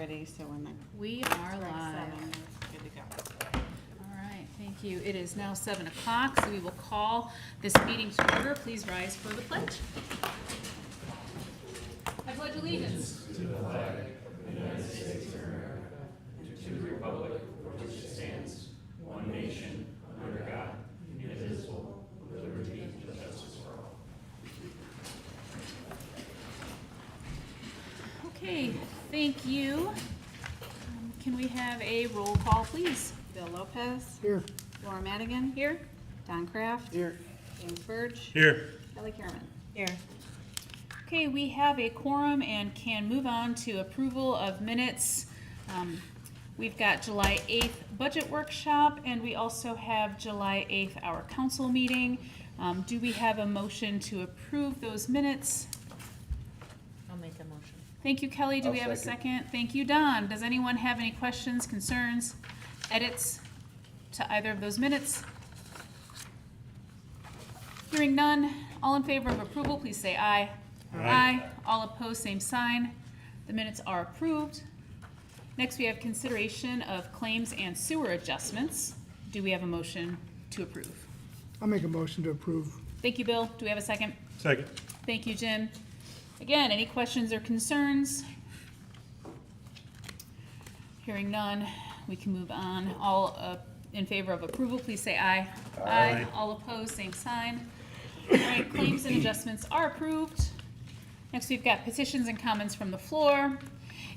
ready, so when the We are strike live. 7, we're good to go. All right, thank you. It is now 7 o'clock, so we will call this meeting to order. Please rise for the pledge. I pledge allegiance. Okay, thank you. Can we have a roll call, please? Bill Lopez. Here. Laura Madigan. Here? Don Kraft. Here. James Burge. Here. Kelly Kierman. Here. Okay, we have a quorum and can move on to approval of minutes. We've got July 8th budget workshop, and we also have July 8th our council meeting. Do we have a motion to approve those minutes? I'll make a motion. Thank you, Kelly. Do we have a second? Thank you, Don. Does anyone have any questions, concerns, edits to either of those minutes? Hearing none, all in favor of approval, please say aye. Aye. All opposed, same sign. The minutes are approved. Next, we have consideration of claims and sewer adjustments. Do we have a motion to approve? I'll make a motion to approve. Thank you, Bill. Do we have a second? Second. Thank you, Jim. Again, any questions or concerns? Hearing none, we can move on. All in favor of approval, please say aye. Aye. All opposed, same sign. All right, claims and adjustments are approved. Next, we've got petitions and comments from the floor.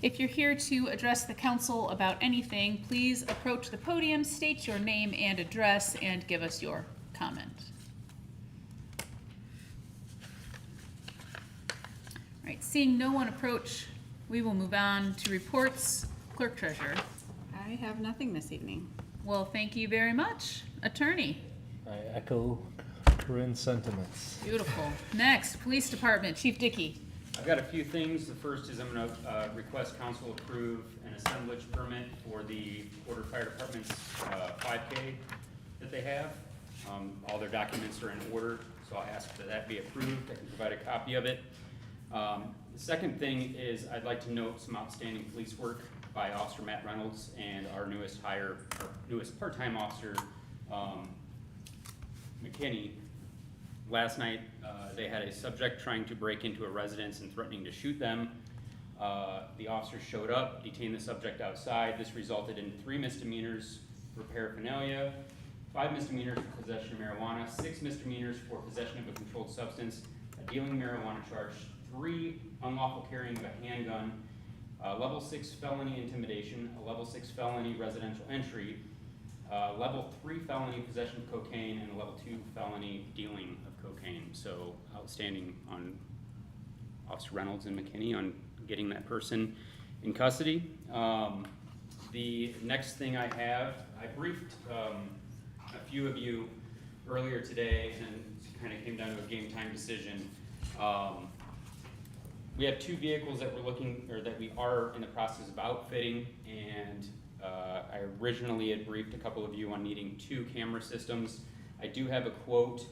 If you're here to address the council about anything, please approach the podium, state your name and address, and give us your comment. All right, seeing no one approach, we will move on to reports. Clerk Treasurer. I have nothing this evening. Well, thank you very much. Attorney. I echo Corinne's sentiments. Beautiful. Next, Police Department, Chief Dickey. I've got a few things. The first is I'm going to request council approve an assemblage permit for the Porter Fire Department's 5K that they have. All their documents are in order, so I'll ask that that be approved. I can provide a copy of it. The second thing is I'd like to note some outstanding police work by Officer Matt Reynolds and our newest part-time officer, McKinney. Last night, they had a subject trying to break into a residence and threatening to shoot them. The officers showed up, detained the subject outside. This resulted in 3 misdemeanors for paraphernalia, 5 misdemeanors for possession of marijuana, 6 misdemeanors for possession of a controlled substance, a dealing marijuana charge, 3 unlawful carrying of a handgun, level 6 felony intimidation, a level 6 felony residential entry, level 3 felony possession of cocaine, and a level 2 felony dealing of cocaine. So outstanding on Officer Reynolds and McKinney on getting that person in custody. The next thing I have, I briefed a few of you earlier today, and it kind of came down to a game time decision. We have 2 vehicles that we are in the process of outfitting, and I originally had briefed a couple of you on needing 2 camera systems. I do have a quote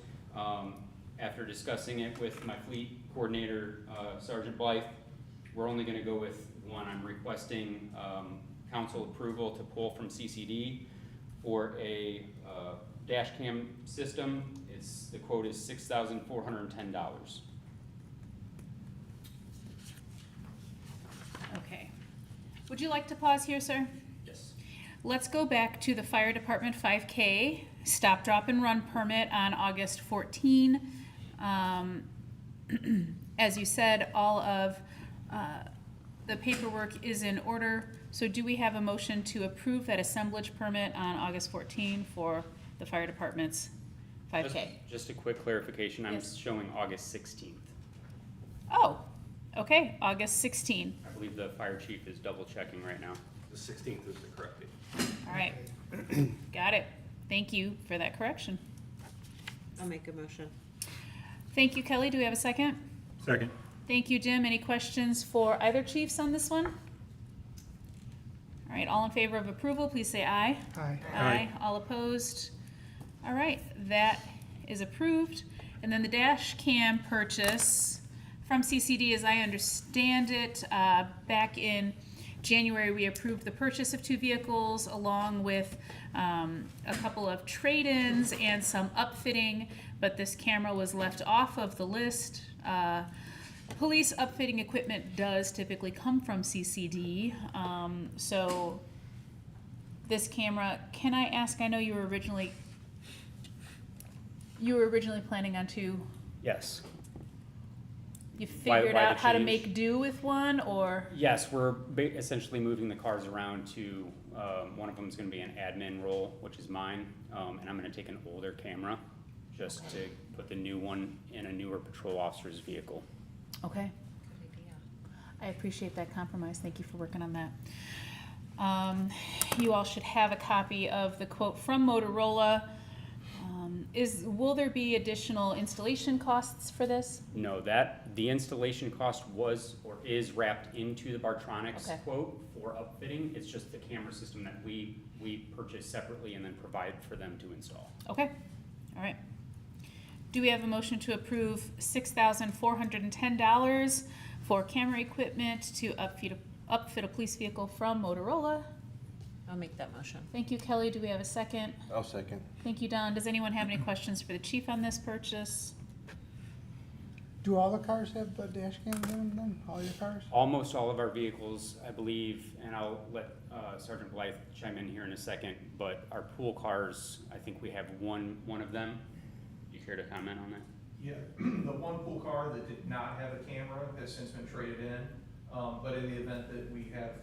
after discussing it with my fleet coordinator, Sergeant Blythe. We're only going to go with 1. I'm requesting council approval to pull from CCD for a dash cam system. The quote is $6,410. Okay. Would you like to pause here, sir? Yes. Let's go back to the Fire Department 5K stop, drop, and run permit on August 14. As you said, all of the paperwork is in order. So do we have a motion to approve that assemblage permit on August 14 for the Fire Department's 5K? Just a quick clarification. I'm Yes. showing August 16th. Oh, okay, August 16. I believe the fire chief is double checking right now. The 16th is the correct date. All right, got it. Thank you for that correction. I'll make a motion. Thank you, Kelly. Do we have a second? Second. Thank you, Jim. Any questions for either chiefs on this one? All right, all in favor of approval, please say aye. Aye. Aye. All opposed? All right, that is approved. And then the dash cam purchase from CCD, as I understand it, back in January, we approved the purchase of 2 vehicles along with a couple of trade-ins and some upfitting, but this camera was left off of the list. Police upfitting equipment does typically come from CCD, so this camera, can I ask, I know you were originally planning on 2. Yes. You Why figured the out how to change? make do with one, or? Yes, we're essentially moving the cars around to, one of them is gonna be an admin role, which is mine, and I'm gonna take an older camera just to put the new one in a newer patrol officer's vehicle. Okay, Good idea. I appreciate that compromise. Thank you for working on that. You all should have a copy of the quote from Motorola. Will there be additional installation costs for this? No, the installation cost was or is wrapped into the Bartronics Okay. quote for upfitting. It's just the camera system that we purchase separately and then provide for them to install. Okay, all right. Do we have a motion to approve $6,410 for camera equipment to upfit a police vehicle from Motorola? I'll make that motion. Thank you, Kelly. Do we have a second? I'll second. Thank you, Don. Does anyone have any questions for the chief on this purchase? Do all the cars have the dash cams in them then? All your cars? Almost all of our vehicles, I believe, and I'll let Sergeant Blythe chime in here in a second, but our pool cars, I think we have one of them. Do you care to comment on that? Yeah, the one pool car that did not have a camera has since been traded in, but in the event that we have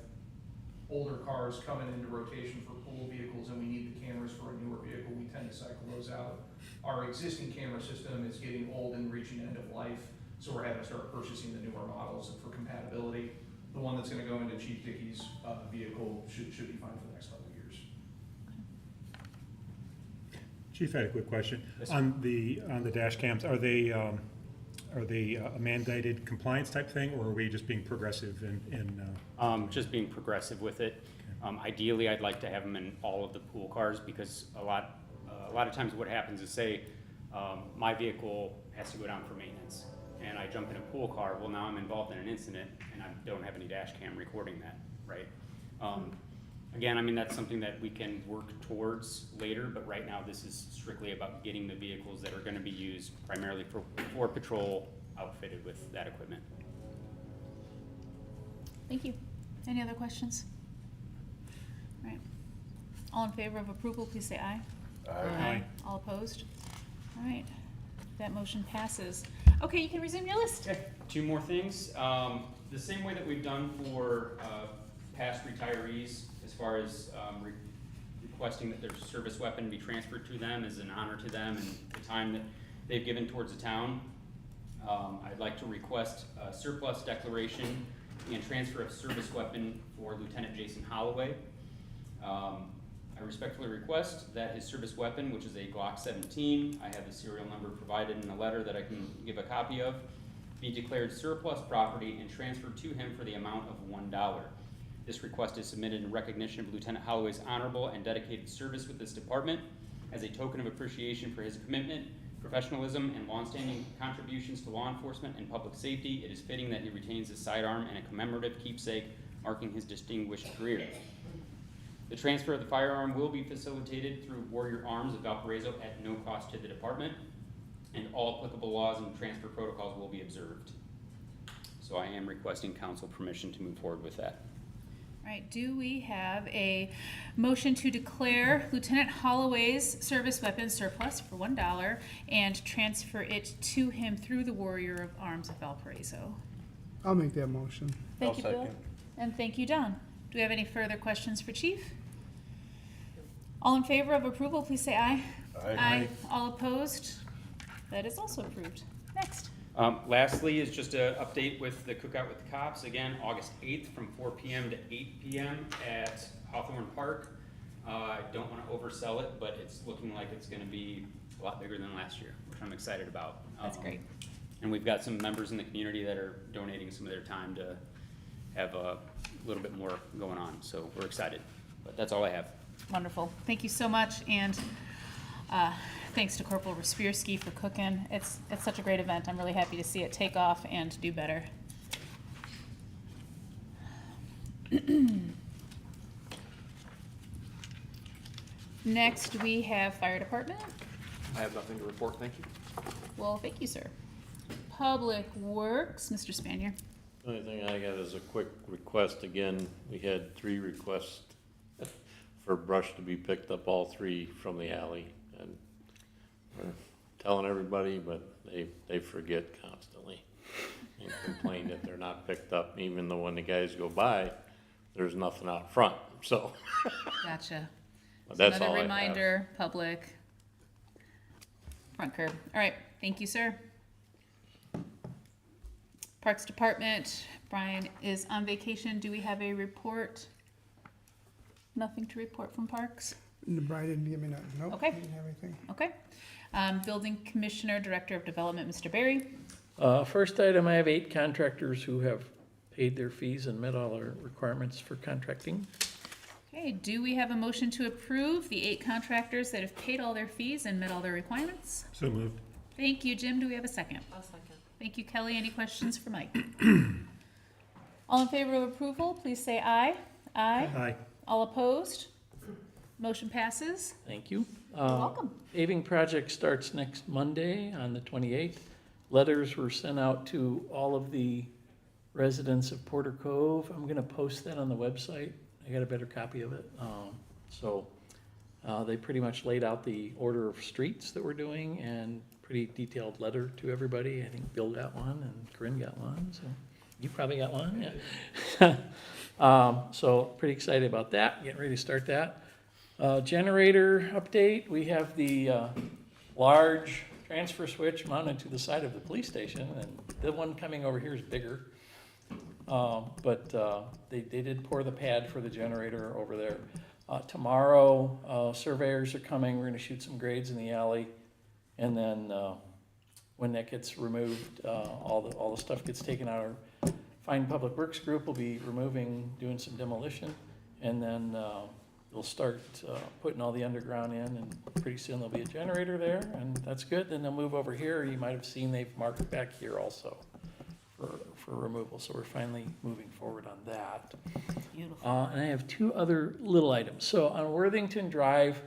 older cars coming into rotation for pool vehicles and we need the cameras for a newer vehicle, we tend to cycle those out. Our existing camera system is getting old and reaching end of life, so we're having to start purchasing the newer models for compatibility. The one that's gonna go into Chief Dickey's vehicle should be fine for the next couple of years. Chief, I had a quick question. Yes, sir. On the dash cams, are they a mandated compliance type thing, or are we just being progressive in Just being progressive with it. Ideally, I'd like to have them in all of the pool cars because a lot of times what happens is, say, my vehicle has to go down for maintenance and I jump in a pool car, well, now I'm involved in an incident and I don't have any dash cam recording that, right? Again, I mean, that's something that we can work towards later, but right now this is strictly about getting the vehicles that are gonna be used primarily for patrol outfitted with that equipment. Thank you. Any other questions? All right. All in favor of approval, please say aye. Aye. All opposed? All right, that motion passes. Okay, you can resume your list. Okay, 2 more things. The same way that we've done for past retirees, as far as requesting that their service weapon be transferred to them is an honor to them and the time that they've given towards the town. I'd like to request a surplus declaration and transfer of service weapon for Lieutenant Jason Holloway. I respectfully request that his service weapon, which is a Glock 17, I have the serial number provided in a letter that I can give a copy of, be declared surplus property and transferred to him for the amount of $1. This request is submitted in recognition of Lieutenant Holloway's honorable and dedicated service with this department. As a token of appreciation for his commitment, professionalism, and longstanding contributions to law enforcement and public safety, it is fitting that he retains his sidearm and a commemorative keepsake marking his distinguished career. The transfer of the firearm will be facilitated through Warrior Arms of Valparaiso at no cost to the department, and all applicable laws and transfer protocols will be observed. So I am requesting council permission to move forward with that. All right, do we have a motion to declare Lieutenant Holloway's service weapon surplus for $1 and transfer it to him through the Warrior of Arms of Valparaiso? I'll make that motion. Thank I'll you, Bill. second. And thank you, Don. Do we have any further questions for Chief? All in favor of approval, please say aye. Aye. All opposed? That is also approved. Next. Lastly is just an update with the Cookout with the Cops, again, August 8th from 4 p.m. to 8 p.m. at Hawthorne Park. I don't want to oversell it, but it's looking like it's going to be a lot bigger than last year, which I'm excited about. That's great. And we've got some members in the community that are donating some of their time to have a little bit more going on, so we're excited. But that's all I have. Wonderful. Thank you so much, and thanks to Corporal Respirski for cooking. It's such a great event. I'm really happy to see it take off and do better. Next, we have fire department. I have nothing to report, thank you. Well, thank you, sir. Public Works, Mr. Spanier. The only thing I got is a quick request. Again, we had 3 requests for brush to be picked up, all 3 from the alley. And we're telling everybody, but they forget constantly and complain that they're not picked up, even though when the guys go by, there's nothing out front, so. Gotcha. But So that's all another I have. reminder, public, front curb. All right, thank you, sir. Parks Department, Brian is on vacation. Do we have a report? Nothing to report from Parks? Brian didn't give me nothing. Nope. Okay. Didn't have anything. Okay. Building Commissioner, Director of Development, Mr. Barry. First item, I have 8 contractors who have paid their fees and met all our requirements for contracting. Okay, do we have a motion to approve the 8 contractors that have paid all their fees and met all their requirements? So moved. Thank you, Jim. Do we have a second? I'll second. Thank you, Kelly. Any questions for Mike? All in favor of approval, please say aye. Aye. Aye. All opposed? Motion passes. Thank you. You're welcome. Paving project starts next Monday on the 28th. Letters were sent out to all of the residents of Porter Cove. I'm gonna post that on the website. I got a better copy of it. They pretty much laid out the order of streets that we're doing and pretty detailed letter to everybody. I think Bill got one and Corinne got one, so you probably got one, yeah. So pretty excited about that, getting ready to start that. Generator update, we have the large transfer switch mounted to the side of the police station, and the one coming over here is bigger. They did pour the pad for the generator over there. Tomorrow, surveyors are coming, we're gonna shoot some grades in the alley, and then, when that gets removed, all the stuff gets taken out. Our Fine Public Works group will be doing some demolition, and then, they'll start, putting all the underground in, and pretty soon there'll be a generator there, and that's good. Then they'll move over here. You might have seen they've marked back here also for removal, so we're finally moving forward on that. Beautiful. And I have 2 other little items. So on Worthington Drive,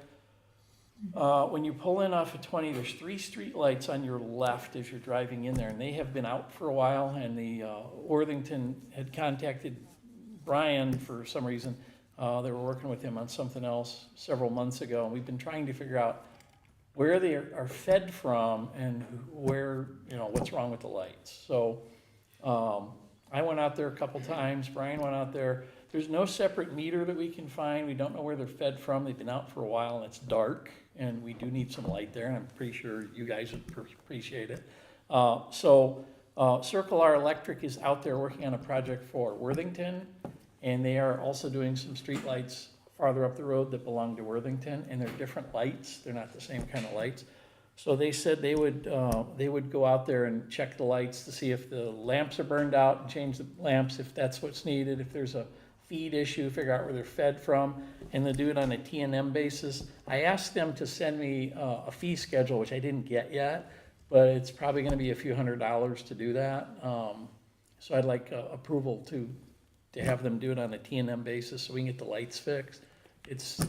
when you pull in off of 20, there's 3 street lights on your left as you're driving in there, and they have been out for a while, and the Worthington had contacted Brian for some reason. They were working with him on something else several months ago, and we've been trying to figure out where they are fed from and where, what's wrong with the lights. So I went out there a couple times, Brian went out there. There's no separate meter that we can find. We don't know where they're fed from. They've been out for a while, and it's dark, and we do need some light there, and I'm pretty sure you guys would appreciate it. Circle R Electric is out there working on a project for Worthington, and they are also doing some street lights farther up the road that belong to Worthington, and they're different lights. They're not the same kind of lights. So they said they would go out there and check the lights to see if the lamps are burned out and change the lamps if that's what's needed. If there's a feed issue, figure out where they're fed from, and they'll do it on a T&M basis. I asked them to send me a fee schedule, which I didn't get yet, but it's probably gonna be a few $100s to do that. So I'd like approval to have them do it on a T&M basis so we can get the lights fixed. It's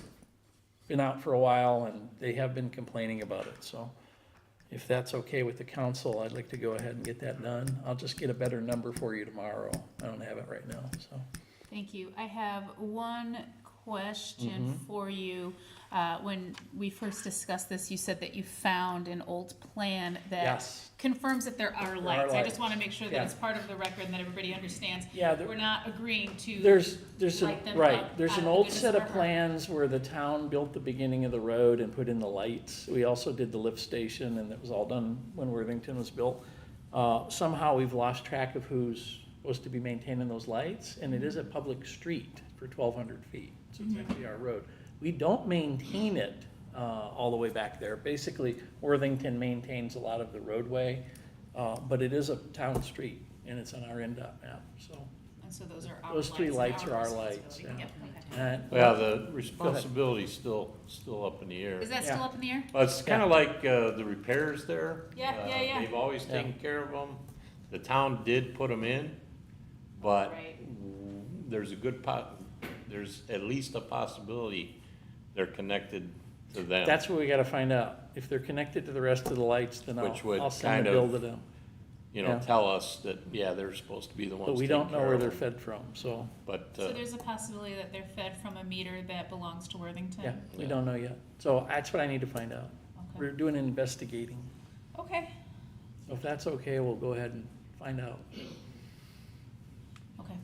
been out for a while and they have been complaining about it, so if that's okay with the council, I'd like to go ahead and get that done. I'll just get a better number for you tomorrow. I don't have it right now, so. Thank you. I have one question for you. When we first discussed this, you said that you found an old plan that Yes. confirms that there are lights. I just lights. want to make sure that Yeah. it's part of the record and that everybody understands. Yeah, We're not agreeing to. There's light them right, up there's out an of the old goodness set of of our heart. plans where the town built the beginning of the road and put in the lights. We also did the lift station, and it was all done when Worthington was built. Somehow we've lost track of who's supposed to be maintaining those lights, and it is a public street for 1,200 feet, so it's actually our road. We don't maintain it all the way back there. Basically, Worthington maintains a lot of the roadway, but it is a town street, and it's on our NDOT map, so. And so those are our Those 3 lights are our responsibility. lights, Yep, yeah. okay. Well, the responsibility's still up in the air. Is that still Yeah. up in the air? Well, it's kind of like the repairs there. Yeah. They've always Yeah. taken care of them. The town did put them in, but Right. there's a good there's at least a possibility they're connected to them. That's what we gotta find out. If they're connected to the rest of the lights, then Which would I'll send kind a bill of, to them. You know, yeah. tell us that, yeah, they're supposed to be the ones But we taking don't know care where of they're them. fed from, so, But, So there's a possibility that they're fed from a meter that belongs to Worthington? yeah, we don't know yet. So that's what I need to find out. We're Okay. doing investigating. Okay, So if that's okay, we'll go ahead and find out. okay.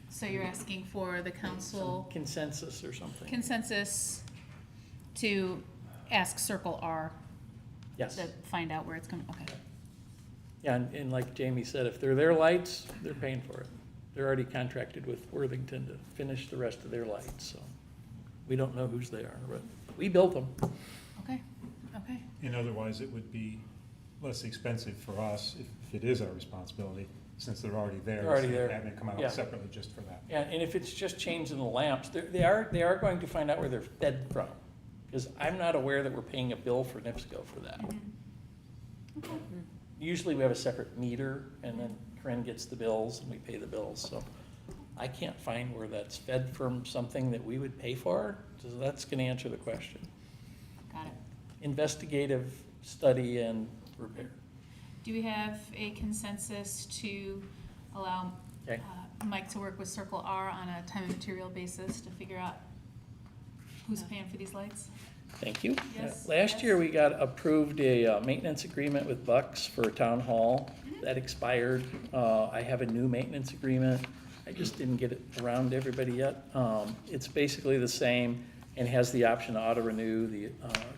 So you're asking for the council Consensus or something. consensus to ask Circle R Yes. to find out where it's coming, okay. Yeah, and like Jamie said, if they're their lights, they're paying for it. They're already contracted with Worthington to finish the rest of their lights, so we don't know whose they are, but we built them. Okay, okay. And otherwise, it would be less expensive for us if it is our responsibility, since they're already there. They're already instead of there. having to come Yeah. out separately just for that. Yeah, and if it's just changing the lamps, they are going to find out where they're fed from. Because I'm not aware that we're paying a bill for NIPSCO for that. Okay. Usually we have a separate meter, and then Corinne gets the bills and we pay the bills, so I can't find where that's fed from something that we would pay for, so that's gonna answer the question. Got it. Investigative study and repair. Do we have a consensus to allow Okay. Mike to work with Circle R on a time and material basis to figure out who's paying for these lights? Thank you. Yes, Last year, yes. we got approved a maintenance agreement with Bucks for Town Hall. Mm-hmm. That expired. I have a new maintenance agreement. I just didn't get it around to everybody yet. It's basically the same and has the option to auto-renew.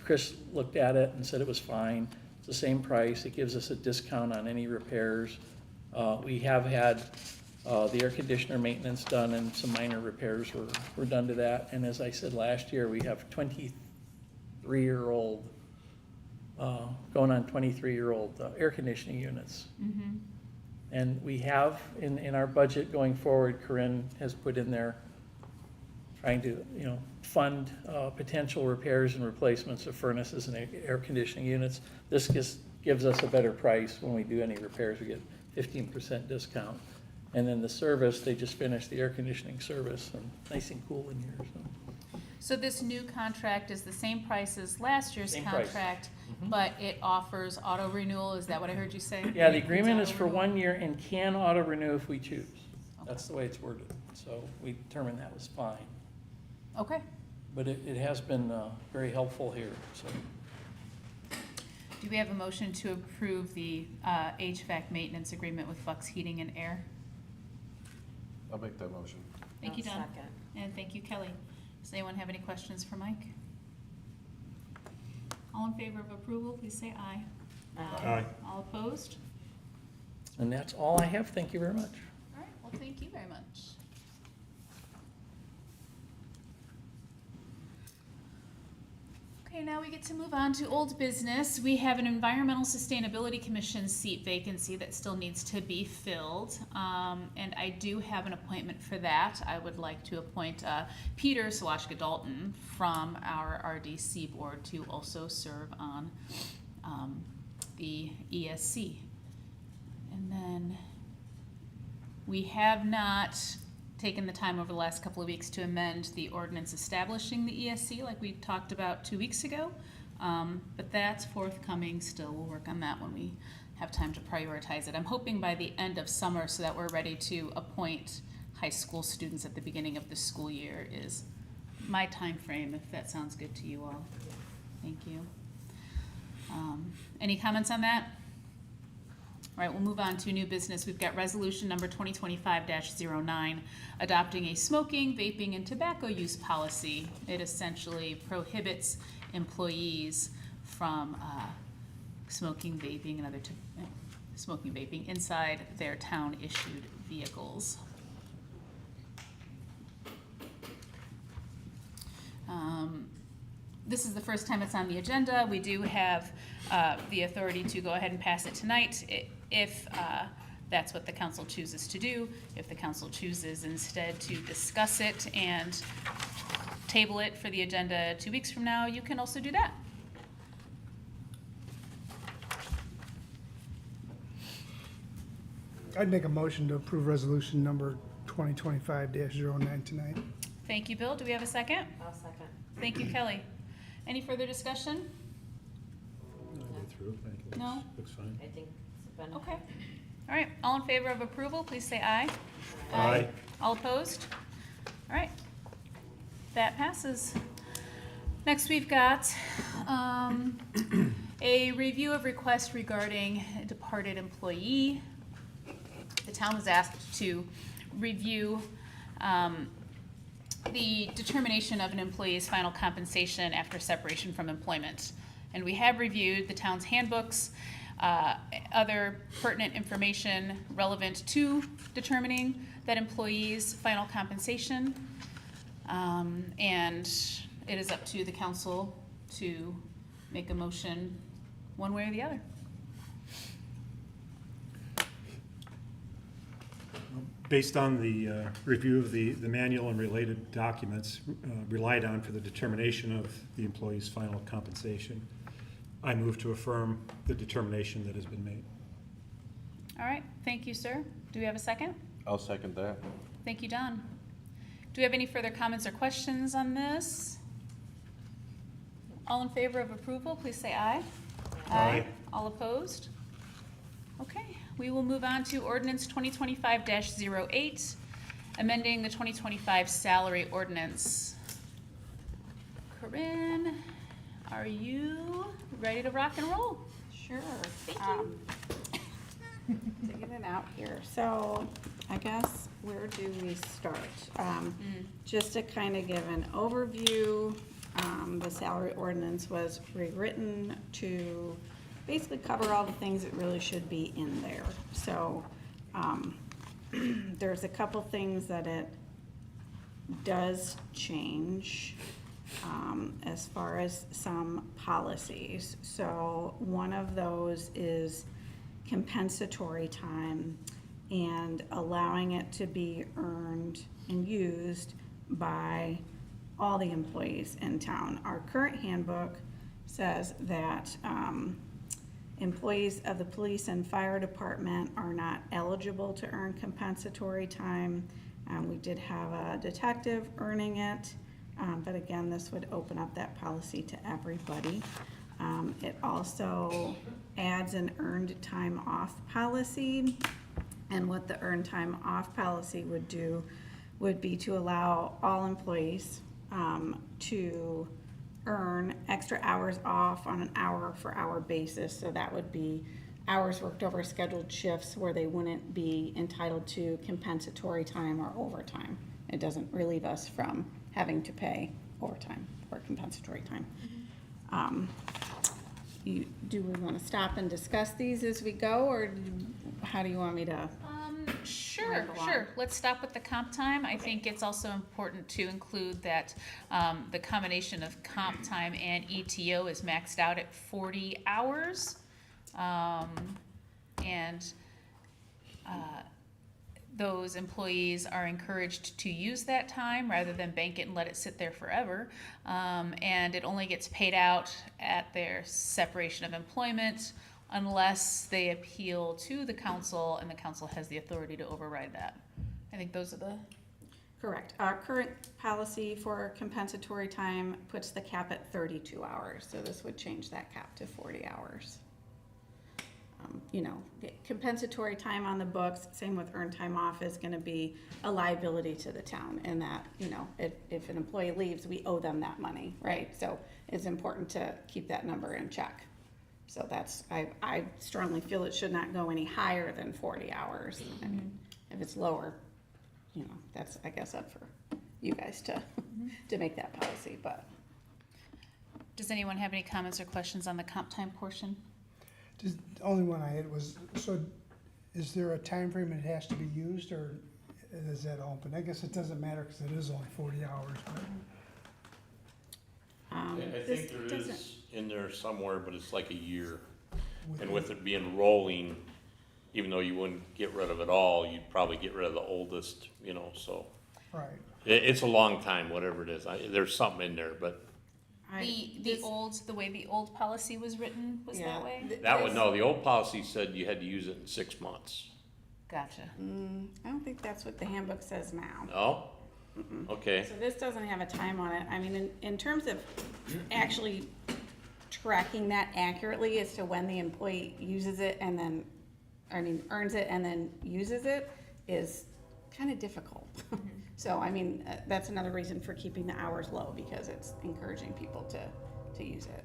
Chris looked at it and said it was fine. It's the same price. It gives us a discount on any repairs. We have had the air conditioner maintenance done and some minor repairs were done to that. And as I said last year, we have 23-year-old, going on 23-year-old air conditioning units. Mm-hmm. And we have, in our budget going forward, Corinne has put in there trying to, fund potential repairs and replacements of furnaces and air conditioning units. This gives us a better price when we do any repairs. We get 15% discount. And then the service, they just finished the air conditioning service, and nice and cool in here, so. So this new contract is the same price as last year's Same price. contract, Mhm. but it offers auto renewal, is that what I heard you say? Yeah, the It includes agreement is auto for renewal? 1 year and can auto-renew if we choose. That's the way it's worded. So we determined that was fine. Okay. But it has been very helpful here, so. Do we have a motion to approve the HVAC maintenance agreement with Bucks Heating and Air? I'll make that motion. Thank you, I'll Don. second. And thank you, Kelly. Does anyone have any questions for Mike? All in favor of approval, please say aye. Aye. All opposed? And that's all I have. Thank you very much. All right, well, thank you very much. Okay, now we get to move on to old business. We have an Environmental Sustainability Commission seat vacancy that still needs to be filled. And I do have an appointment for that. I would like to appoint Peter Salashka Dalton from our RDC board to also serve on the ESC. And then we have not taken the time over the last couple of weeks to amend the ordinance establishing the ESC like we talked about 2 weeks ago. But that's forthcoming still. We'll work on that when we have time to prioritize it. I'm hoping by the end of summer so that we're ready to appoint high school students at the beginning of the school year is my time frame, if that sounds good to you all. Thank you. Any comments on that? All right, we'll move on to new business. We've got resolution number 2025-09, adopting a smoking, vaping, and tobacco use policy. It essentially prohibits employees from smoking, vaping, and smoking, vaping inside their town-issued vehicles. This is the first time it's on the agenda. We do have the authority to go ahead and pass it tonight if that's what the council chooses to do. If the council chooses instead to discuss it and table it for the agenda 2 weeks from now, you can also do that. I'd make a motion to approve resolution number 2025-09 tonight. Thank you, Bill. Do we have a second? I'll second. Thank you, Kelly. Any further discussion? All the way through, I think it No? looks fine. I think it's been. Okay. All right, all in favor of approval, please say aye. Aye. All opposed? All right, that passes. Next, we've got a review of requests regarding a departed employee. The town was asked to review the determination of an employee's final compensation after separation from employment. And we have reviewed the town's handbooks, other pertinent information relevant to determining that employee's final compensation. And it is up to the council to make a motion one way or the other. Based on the review of the manual and related documents relied on for the determination of the employee's final compensation, I move to affirm the determination that has been made. All right, thank you, sir. Do we have a second? I'll second that. Thank you, Don. Do we have any further comments or questions on this? All in favor of approval, please say aye. Aye. All opposed? Okay, we will move on to ordinance 2025-08, amending the 2025 salary ordinance. Corinne, are you ready to rock and roll? Sure. Thank you. Digging it out here. So I guess where do we start? Just to kind of give an overview, the salary ordinance was rewritten to basically cover all the things that really should be in there. So there's a couple things that it does change as far as some policies. So one of those is compensatory time and allowing it to be earned and used by all the employees in town. Our current handbook says that employees of the police and fire department are not eligible to earn compensatory time. We did have a detective earning it, but again, this would open up that policy to everybody. It also adds an earned time off policy, and what the earned time off policy would do would be to allow all employees to earn extra hours off on an hour-for-hour basis. So that would be hours worked over scheduled shifts where they wouldn't be entitled to compensatory time or overtime. It doesn't relieve us from having to pay overtime or compensatory time. Do we want to stop and discuss these as we go, or how do you want me to? Sure, Right along. sure. Let's stop with the comp time. I think it's also important to include that the combination of comp time and ETO is maxed out at 40 hours. Those employees are encouraged to use that time rather than bank it and let it sit there forever. And it only gets paid out at their separation of employment unless they appeal to the council and the council has the authority to override that. I think those are the... Correct. Our current policy for compensatory time puts the cap at 32 hours, so this would change that cap to 40 hours. Compensatory time on the books, same with earned time off, is gonna be a liability to the town in that, if an employee leaves, we owe them that money, right? So it's important to keep that number in check. So that's, I strongly feel it should not go any higher than 40 hours. I mean, if it's lower, that's, I guess, up for you guys to make that policy, but. Does anyone have any comments or questions on the comp time portion? Just, the only one I had was, so is there a time frame it has to be used, or is that open? I guess it doesn't matter because it is only 40 hours, but. I This think there doesn't- is in there somewhere, but it's like a year. And with it being rolling, even though you wouldn't get rid of it all, you'd probably get rid of the oldest, so. Right. It's a long time, whatever it is. There's something in there, but The way the old policy was written was that way? the old policy said you had to use it in 6 months. Gotcha. I don't think that's what the handbook says now. No? Okay, So this doesn't have a time on it. I mean, in terms of actually tracking that accurately as to when the employee uses it and then, earns it and then uses it is kind of difficult. So, that's another reason for keeping the hours low, because it's encouraging people to use it.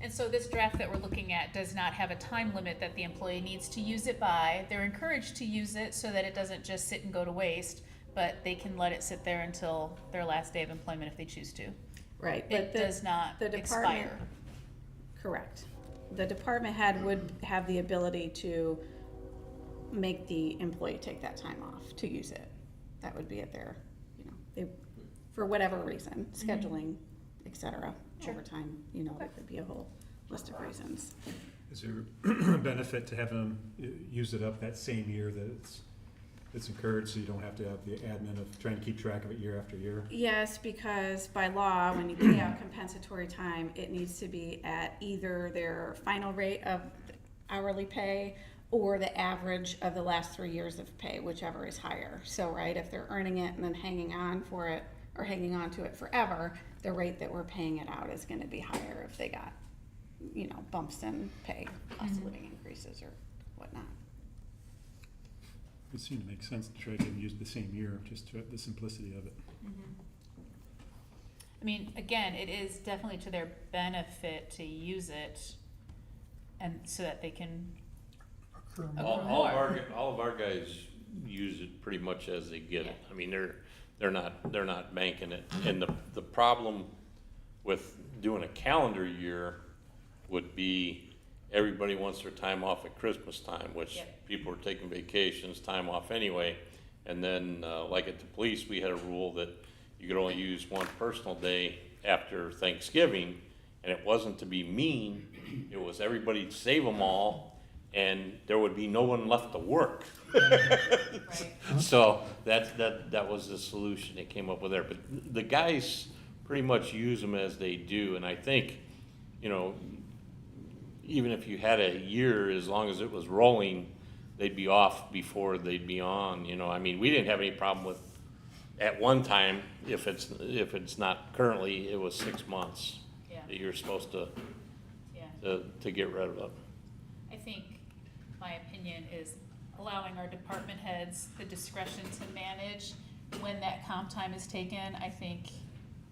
And so this draft that we're looking at does not have a time limit that the employee needs to use it by. They're encouraged to use it so that it doesn't just sit and go to waste, but they can let it sit there until their last day of employment if they choose to. Right. It does not the department- expire. Correct. The department head would have the ability to make the employee take that time off to use it. That would be at their, for whatever reason, scheduling, et cetera, Sure. overtime, there could be a whole list of reasons. Is there a benefit to having them use it up that same year that it's encouraged, so you don't have to have the admin of trying to keep track of it year after year? Yes, because by law, when you pay out compensatory time, it needs to be at either their final rate of hourly pay or the average of the last 3 years of pay, whichever is higher. So, right, if they're earning it and then hanging on for it or hanging on to it forever, the rate that we're paying it out is gonna be higher if they got, bumps in pay, cost of living increases or whatnot. It would seem to make sense to try to use the same year, just to the simplicity of it. Again, it is definitely to their benefit to use it, and so that they can, Accrue Okay. more. all of our guys use it pretty much as they get it. I mean, they're not banking it. And the problem with doing a calendar year would be everybody wants their time off at Christmas time, which Yep. people are taking vacations, time off anyway. And then, like at the police, we had a rule that you could only use one personal day after Thanksgiving. And it wasn't to be mean, it was everybody'd save them all and there would be no one left to work. right? So that was the solution they came up with there. But the guys pretty much use them as they do. And I think, even if you had a year, as long as it was rolling, they'd be off before they'd be on, we didn't have any problem with, at one time, if it's not currently, it was 6 months Yeah, that you're supposed to yeah. get rid of it. I think my opinion is allowing our department heads the discretion to manage when that comp time is taken, I think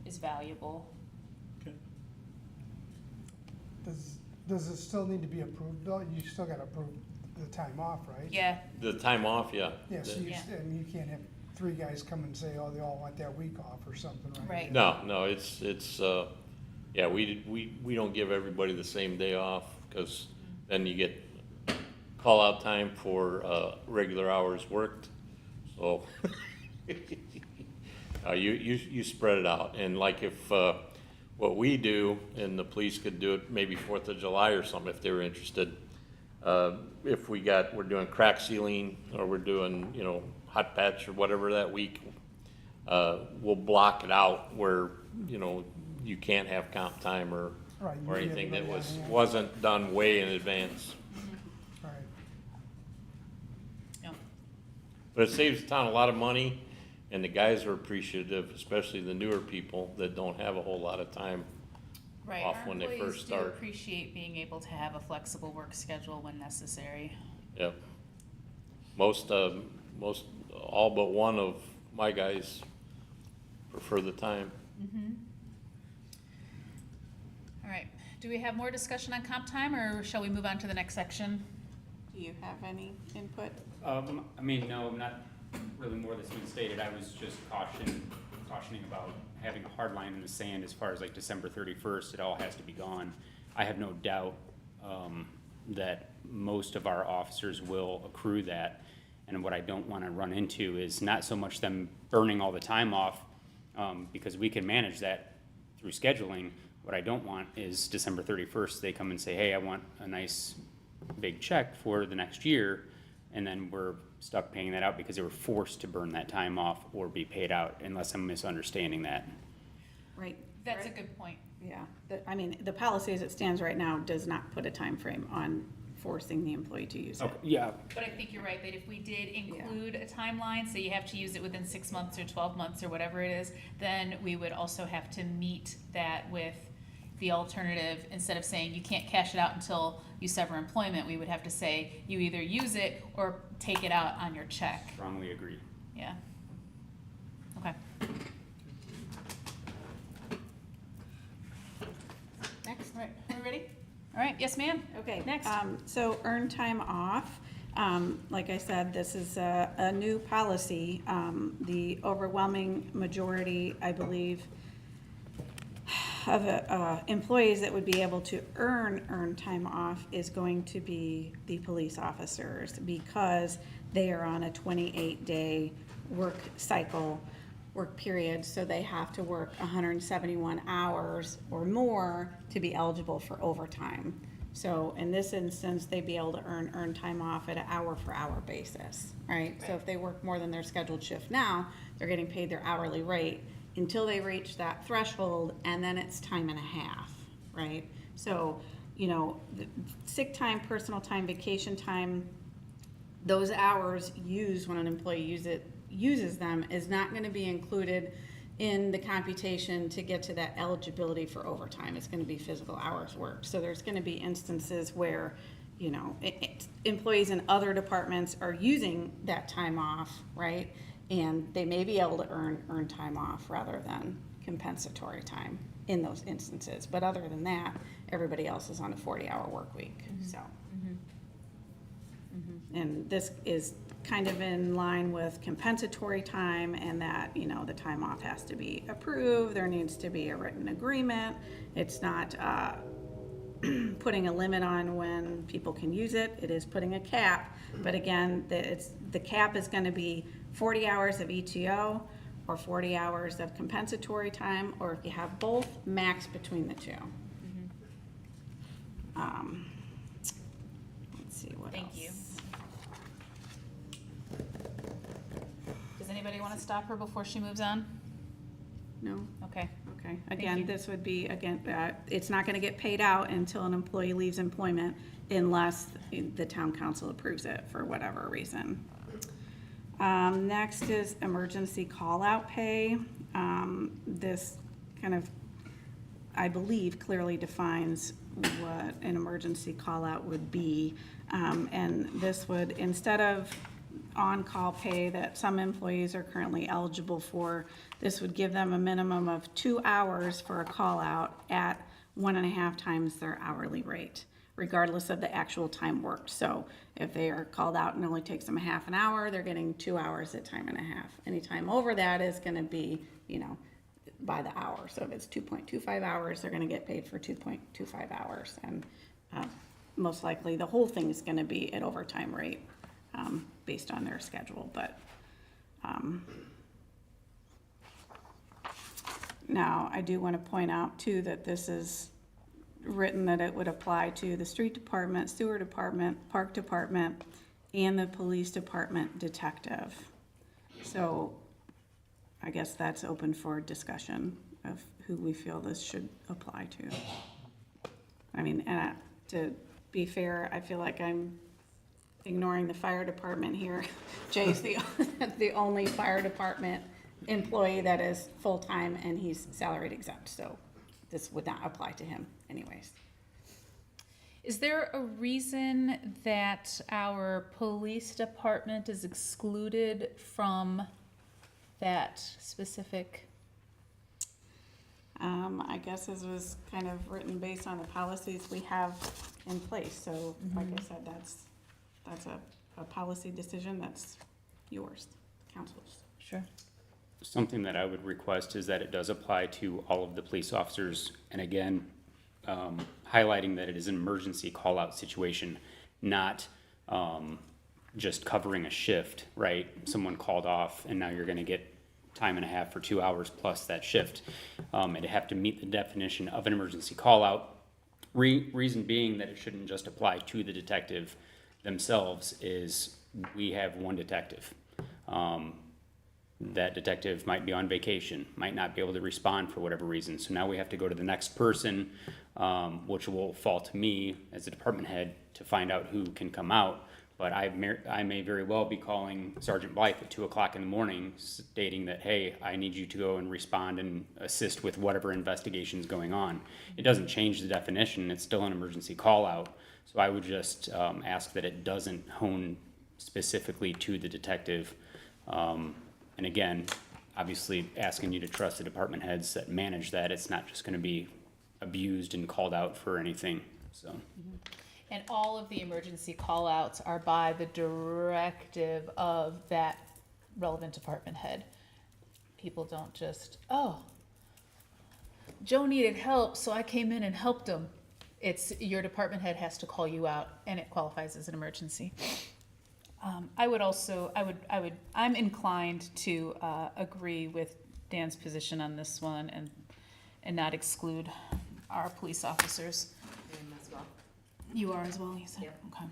is valuable. Okay. Does it still need to be approved though? You still gotta approve the time off, right? Yeah, The time off, yeah. Yeah, so Yeah. you can't have 3 guys come and say, oh, they all want that week off or something, right? Right. No, it's, yeah, we don't give everybody the same day off, because then you get call-out time for, regular hours worked, so. You spread it out, and like if, what we do, and the police could do it maybe 4th of July or something if they were interested. If we're doing crack sealing, or we're doing, hot patch or whatever that week, we'll block it out where, you can't have comp time or Right, you or give anything that everybody on hand. wasn't done way in advance. Right. no, But it saves the town a lot of money, and the guys are appreciative, especially the newer people that don't have a whole lot of time. right. Off Our when they employees first do start. appreciate being able to have a flexible work schedule when necessary. Yep. Most, all but one of my guys prefer the time. All right, do we have more discussion on comp time, or shall we move on to the next section? Do you have any input? No, not really more that's been stated. I was just cautioning about having a hard line in the sand as far as like December 31st, it all has to be gone. I have no doubt that most of our officers will accrue that. And what I don't want to run into is not so much them burning all the time off, because we can manage that through scheduling. What I don't want is December 31st, they come and say, hey, I want a nice big check for the next year, and then we're stuck paying that out because they were forced to burn that time off or be paid out, unless I'm misunderstanding that. Right. That's a good point. Yeah, the policy as it stands right now does not put a time frame on forcing the employee to use it. Okay, yeah, But I think you're right, that if we did include a timeline, so you have to use it within 6 months or 12 months or whatever it is, then we would also have to meet that with the alternative. Instead of saying you can't cash it out until you sever employment, we would have to say you either use it or take it out on your check. strongly agree. Yeah. Okay. Next. All right, are we ready? All right, yes, ma'am. Okay. Next. So earned time off, like I said, this is a new policy. The overwhelming majority, I believe, of employees that would be able to earn earned time off is going to be the police officers, because they are on a 28-day work cycle, work period, so they have to work 171 hours or more to be eligible for overtime. So in this instance, they'd be able to earn earned time off at an hour-for-hour basis, right? So if they work more than their scheduled shift now, they're getting paid their hourly rate until they reach that threshold, and then it's time and a half, right? So, you know, the sick time, personal time, vacation time, those hours used when an employee uses them is not gonna be included in the computation to get to that eligibility for overtime. It's gonna be physical hours worked. So there's gonna be instances where, you know, employees in other departments are using that time off, right? And they may be able to earn time off rather than compensatory time in those instances. But other than that, everybody else is on a 40-hour work week, so. And this is kind of in line with compensatory time, and that, you know, the time off has to be approved, there needs to be a written agreement. It's not putting a limit on when people can use it, it is putting a cap. But again, the cap is gonna be 40 hours of ETO or 40 hours of compensatory time, or if you have both, max between the two. Let's see what else. Thank you. Does anybody want to stop her before she moves on? No? Okay. Okay, Thank again, you. this would be, it's not gonna get paid out until an employee leaves employment unless the town council approves it for whatever reason. Next is emergency call-out pay. This kind of, I believe, clearly defines what an emergency call-out would be. And this would, instead of on-call pay that some employees are currently eligible for, this would give them a minimum of 2 hours for a call-out at 1.5 times their hourly rate, regardless of the actual time worked. So if they are called out and it only takes them a half an hour, they're getting 2 hours at time and a half. Any time over that is gonna be, you know, by the hour. So if it's 2.25 hours, they're gonna get paid for 2.25 hours. And most likely, the whole thing is gonna be at overtime rate, based on their schedule. But now, I do wanna point out too that this is written that it would apply to the street department, sewer department, park department, and the police department detective. So I guess that's open for discussion of who we feel this should apply to. I mean, and to be fair, I feel like I'm ignoring the fire department here. Jay's the only fire department employee that is full-time, and he's salaried exempt, so this would not apply to him anyways. Is there a reason that our police department is excluded from that specific? I guess this was kind of written based on the policies we have in place, so like I said, that's a policy decision, that's yours, council's. Sure. Something that I would request is that it does apply to all of the police officers, and again, highlighting that it is an emergency call-out situation, not just covering a shift, right? Someone called off, and now you're gonna get time and a half for 2 hours plus that shift. It'd have to meet the definition of an emergency call-out. Reason being that it shouldn't just apply to the detective themselves is we have one detective. That detective might be on vacation, might not be able to respond for whatever reason. So now we have to go to the next person. which will fall to me as a department head to find out who can come out. But I may very well be calling Sergeant Blythe at 2:00 in the morning stating that, hey, I need you to go and respond and assist with whatever investigation is going on. It doesn't change the definition, it's still an emergency call out. So I would just ask that it doesn't hone specifically to the detective. And again, obviously asking you to trust the department heads that manage that. It's not just gonna be abused and called out for anything, so. And all of the emergency call-outs are by the directive of that relevant department head. People don't just, oh, Joe needed help, so I came in and helped him. It's, your department head has to call you out, and it qualifies as an emergency. I'm inclined to agree with Dan's position on this one and not exclude our police officers. You are as well, you said? Yep. Okay.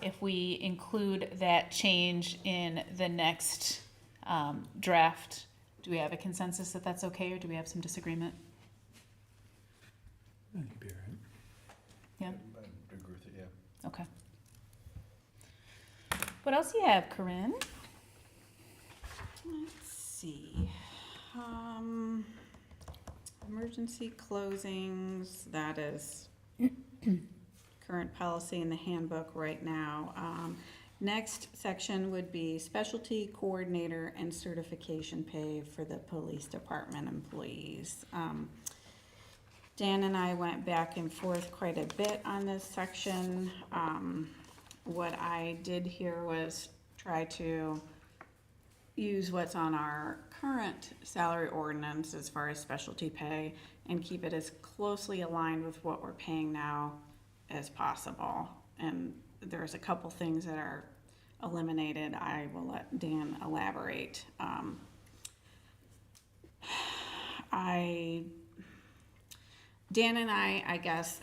If we include that change in the next draft, do we have a consensus that that's okay, or do we have some disagreement? That'd be all right. Yeah, I agree with it, yeah. okay. What else do you have, Corinne? Let's see. Emergency closings, that is current policy in the handbook right now. Next section would be specialty coordinator and certification pay for the police department employees. Dan and I went back and forth quite a bit on this section. What I did here was try to use what's on our current salary ordinance as far as specialty pay and keep it as closely aligned with what we're paying now as possible. And there's a couple things that are eliminated. I will let Dan elaborate. Dan and I guess,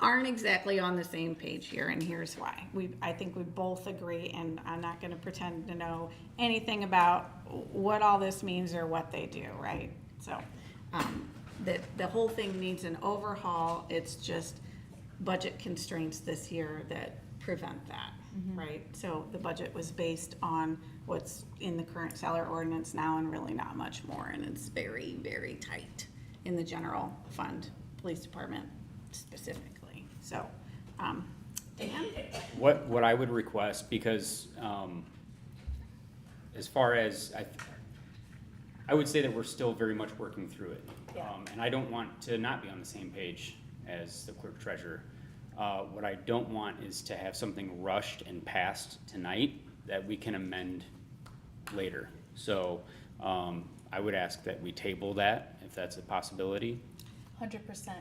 aren't exactly on the same page here, and here's why. I think we both agree, and I'm not gonna pretend to know anything about what all this means or what they do, right? So, the whole thing needs an overhaul. It's just budget constraints this year that prevent that, right? So the budget was based on what's in the current salary ordinance now and really not much more, and it's very, very tight in the general fund, police department specifically. So, Dan? What I would request, because as far as, I would say that we're still very much working through it. Yeah. And I don't want to not be on the same page as the clerk treasurer. What I don't want is to have something rushed and passed tonight that we can amend later. So I would ask that we table that, if that's a possibility. 100%.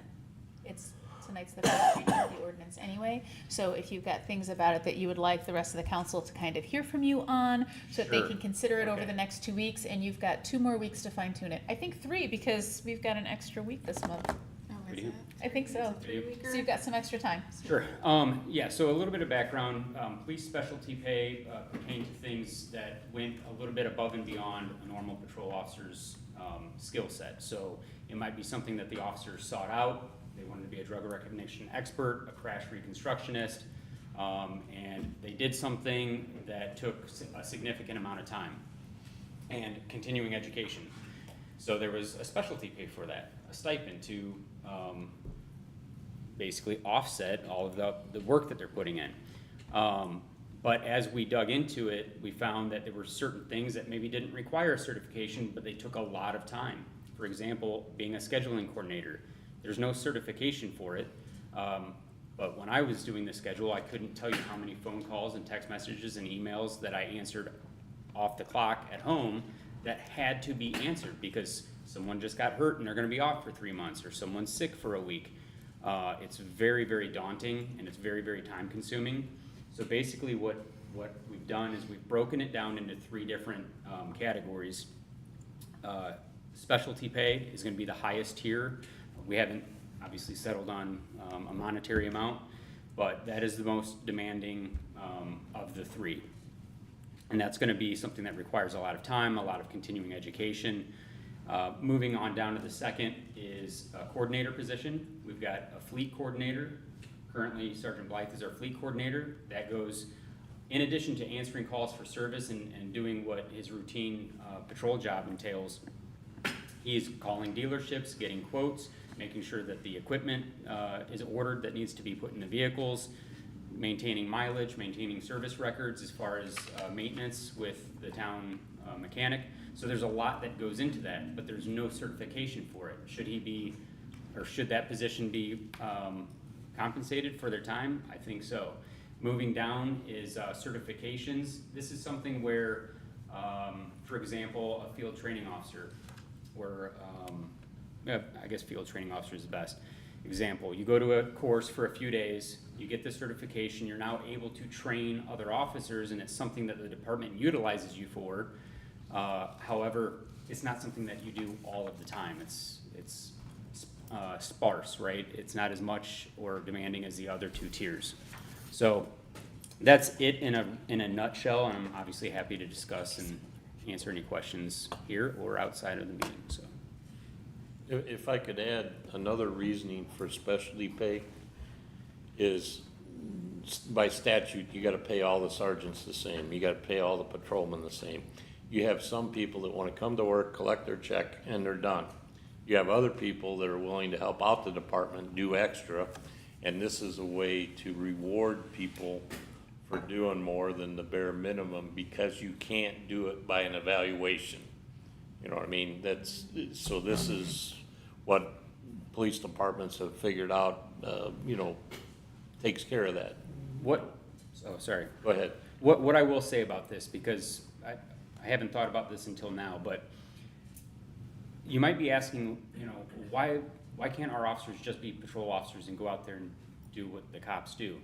Tonight's the first reading of the ordinance anyway, so if you've got things about it that you would like the rest of the council to kind of hear from you on, so that they Sure. can consider it over Okay. the next 2 weeks, and you've got 2 more weeks to fine tune it. I think 3, because we've got an extra week this month. Oh, What is do you- it? I think so. Do you- So you've got some extra time. Sure. Yeah, so a little bit of background. Police specialty pay pertain to things that went a little bit above and beyond a normal patrol officer's skill set. So it might be something that the officer sought out. They wanted to be a drug recognition expert, a crash reconstructionist, and they did something that took a significant amount of time and continuing education. So there was a specialty pay for that, a stipend to basically offset all of the work that they're putting in. But as we dug into it, we found that there were certain things that maybe didn't require a certification, but they took a lot of time. For example, being a scheduling coordinator, there's no certification for it. But when I was doing the schedule, I couldn't tell you how many phone calls and text messages and emails that I answered off the clock at home that had to be answered because someone just got hurt and they're gonna be off for 3 months, or someone's sick for a week. It's very, very daunting, and it's very, very time consuming. So basically what we've done is we've broken it down into 3 different categories. Specialty pay is gonna be the highest tier. We haven't obviously settled on a monetary amount, but that is the most demanding of the 3. And that's gonna be something that requires a lot of time, a lot of continuing education. Moving on down to the second is a coordinator position. We've got a fleet coordinator. Currently, Sergeant Blythe is our fleet coordinator. That goes in addition to answering calls for service and doing what his routine patrol job entails. He's calling dealerships, getting quotes, making sure that the equipment is ordered that needs to be put in the vehicles, maintaining mileage, maintaining service records as far as maintenance with the town mechanic. So there's a lot that goes into that, but there's no certification for it. Should he be, or should that position be compensated for their time? I think so. Moving down is certifications. This is something where, for example, a field training officer, or I guess field training officer is the best example. You go to a course for a few days, you get the certification, you're now able to train other officers, and it's something that the department utilizes you for. However, it's not something that you do all of the time. It's sparse, right? It's not as much or demanding as the other two tiers. So that's it in a nutshell, and I'm obviously happy to discuss and answer any questions here or outside of the meeting, so. If I could add, another reasoning for specialty pay is by statute, you gotta pay all the sergeants the same, you gotta pay all the patrolmen the same. You have some people that wanna come to work, collect their check, and they're done. You have other people that are willing to help out the department, do extra, and this is a way to reward people for doing more than the bare minimum because you can't do it by an evaluation. You know what I mean? So this is what police departments have figured out, takes care of that. Sorry. Go ahead. What I will say about this, because I haven't thought about this until now, but you might be asking, why can't our officers just be patrol officers and go out there and do what the cops do?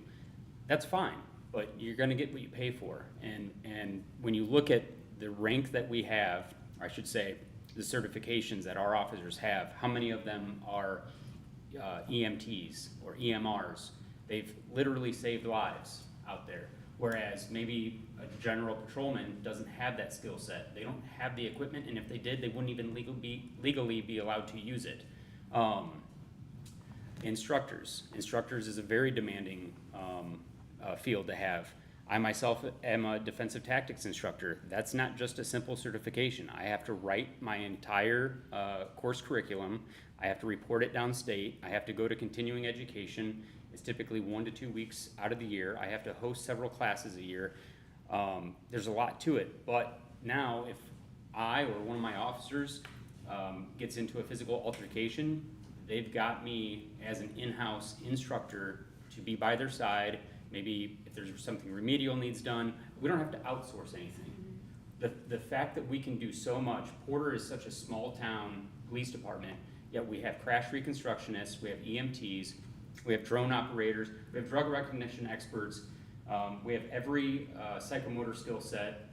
That's fine, but you're gonna get what you pay for. And when you look at the rank that we have, or I should say, the certifications that our officers have, how many of them are EMTs or EMRs? They've literally saved lives out there. Whereas maybe a general patrolman doesn't have that skill set. They don't have the equipment, and if they did, they wouldn't even legally be allowed to use it. Instructors is a very demanding field to have. I myself am a defensive tactics instructor. That's not just a simple certification. I have to write my entire course curriculum. I have to report it downstate. I have to go to continuing education. It's typically 1 to 2 weeks out of the year. I have to host several classes a year. There's a lot to it, but now if I or one of my officers gets into a physical altercation, they've got me as an in-house instructor to be by their side. Maybe if there's something remedial needs done, we don't have to outsource anything. The fact that we can do so much, Porter is such a small town police department, yet we have crash reconstructionists, we have EMTs, we have drone operators, we have drug recognition experts, we have every psychomotor skill set,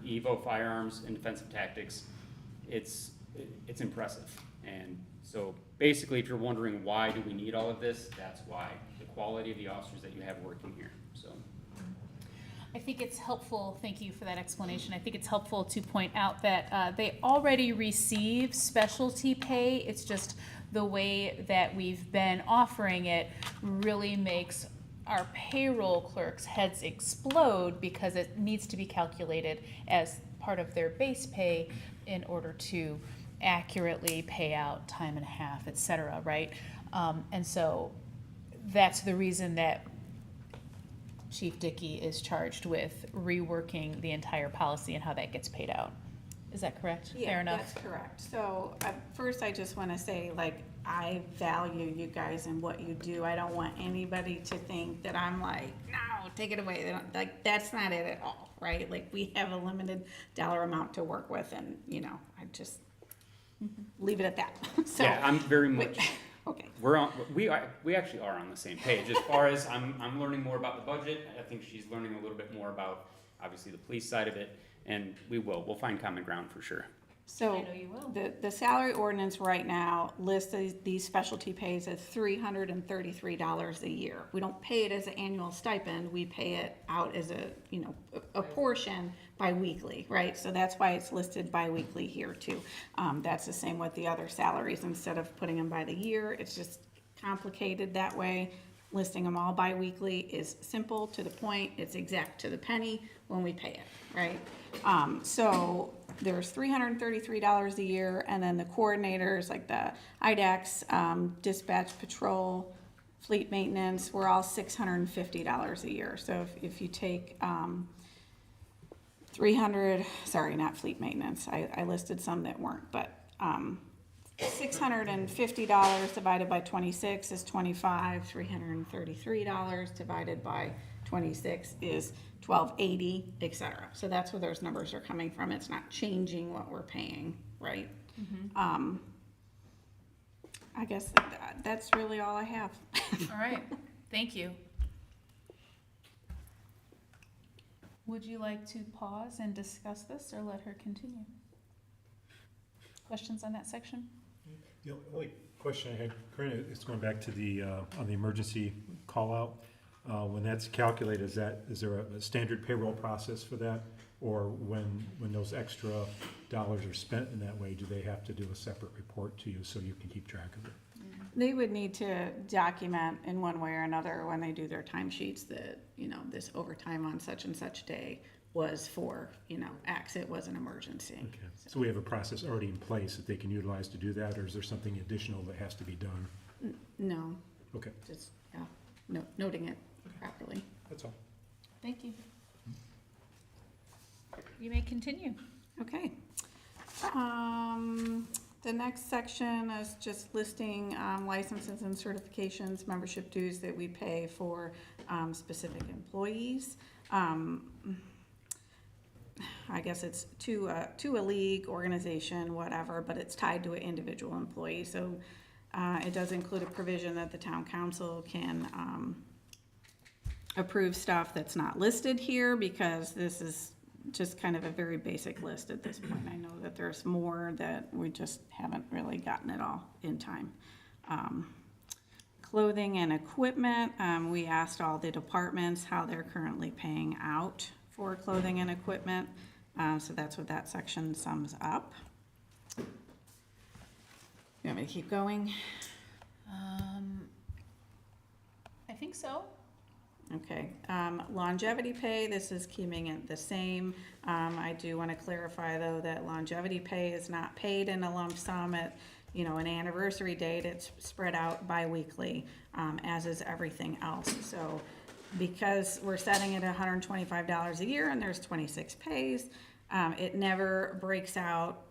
Evo firearms and defensive tactics. It's impressive. And so basically, if you're wondering why do we need all of this, that's why. The quality of the officers that you have working here, so. I think it's helpful, thank you for that explanation. I think it's helpful to point out that they already receive specialty pay. It's just the way that we've been offering it really makes our payroll clerks' heads explode because it needs to be calculated as part of their base pay in order to accurately pay out time and a half, et cetera, right? And so that's the reason that Chief Dickey is charged with reworking the entire policy and how that gets paid out. Is that correct? Fair Yeah, enough? that's correct. So first, I just want to say, I value you guys and what you do. I don't want anybody to think that I'm like, no, take it away. They don't, that's not it at all, right? We have a limited dollar amount to work with, and I just leave it at that. So, Yeah, I'm very much. Okay. We actually are on the same page as far as I'm learning more about the budget. I think she's learning a little bit more about obviously the police side of it, and we'll find common ground for sure. So I know you will. the salary ordinance right now lists these specialty pays as $333 a year. We don't pay it as an annual stipend, we pay it out as a portion biweekly, right? So that's why it's listed biweekly here too. That's the same with the other salaries. Instead of putting them by the year, it's just complicated that way. Listing them all biweekly is simple, to the point, it's exact to the penny when we pay it, right? So there's $333 a year, and then the coordinators, like the IDAX, dispatch, patrol, fleet maintenance, we're all $650 a year. So if you take 300, sorry, not fleet maintenance, I listed some that weren't, but $650 divided by 26 is 25, $333 divided by 26 is 1280, etc. So that's where those numbers are coming from. It's not changing what we're paying, right? I guess that's really all I have. All right, thank you. Would you like to pause and discuss this, or let her continue? Questions on that section? The only question I had, Corinne, is going back to the, on the emergency call-out. When that's calculated, is there a standard payroll process for that? Or when those extra dollars are spent in that way, do they have to do a separate report to you so you can keep track of it? They would need to document in one way or another when they do their timesheets that, this overtime on such and such day was for, X, it was an emergency. Okay, so we have a process already in place that they can utilize to do that, or is there something additional that has to be done? No, Okay, just, noting it properly. that's all. Thank you. You may continue. Okay. The next section is just listing licenses and certifications, membership dues that we pay for specific employees. I guess it's to a league, organization, whatever, but it's tied to an individual employee. So it does include a provision that the town council can approve stuff that's not listed here, because this is just kind of a very basic list at this point. I know that there's more that we just haven't really gotten it all in time. Clothing and equipment, we asked all the departments how they're currently paying out for clothing and equipment. So that's what that section sums up. You want me to keep going? I think so. Okay, longevity pay, this is keeping it the same. I do want to clarify, though, that longevity pay is not paid in a lump sum at, an anniversary date. It's spread out bi-weekly, as is everything else. So because we're setting it at $125 a year and there's 26 pays, it never breaks out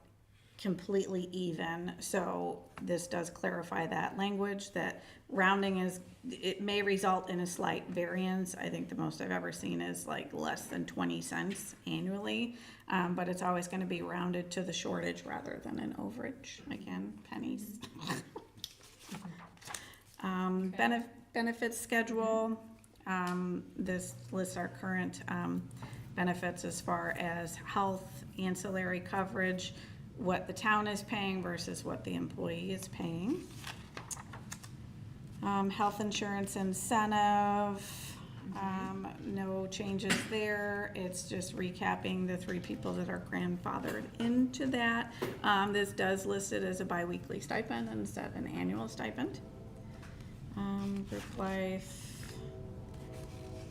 completely even. So this does clarify that language, that rounding it may result in a slight variance. I think the most I've ever seen is like less than 20 cents annually, but it's always going to be rounded to the shortage rather than an overage. Again, pennies. Benefits schedule. This lists our current benefits as far as health, ancillary coverage, what the town is paying versus what the employee is paying. Health insurance incentive, no changes there. It's just recapping the 3 people that are grandfathered into that. This does list it as a biweekly stipend instead of an annual stipend. Group life,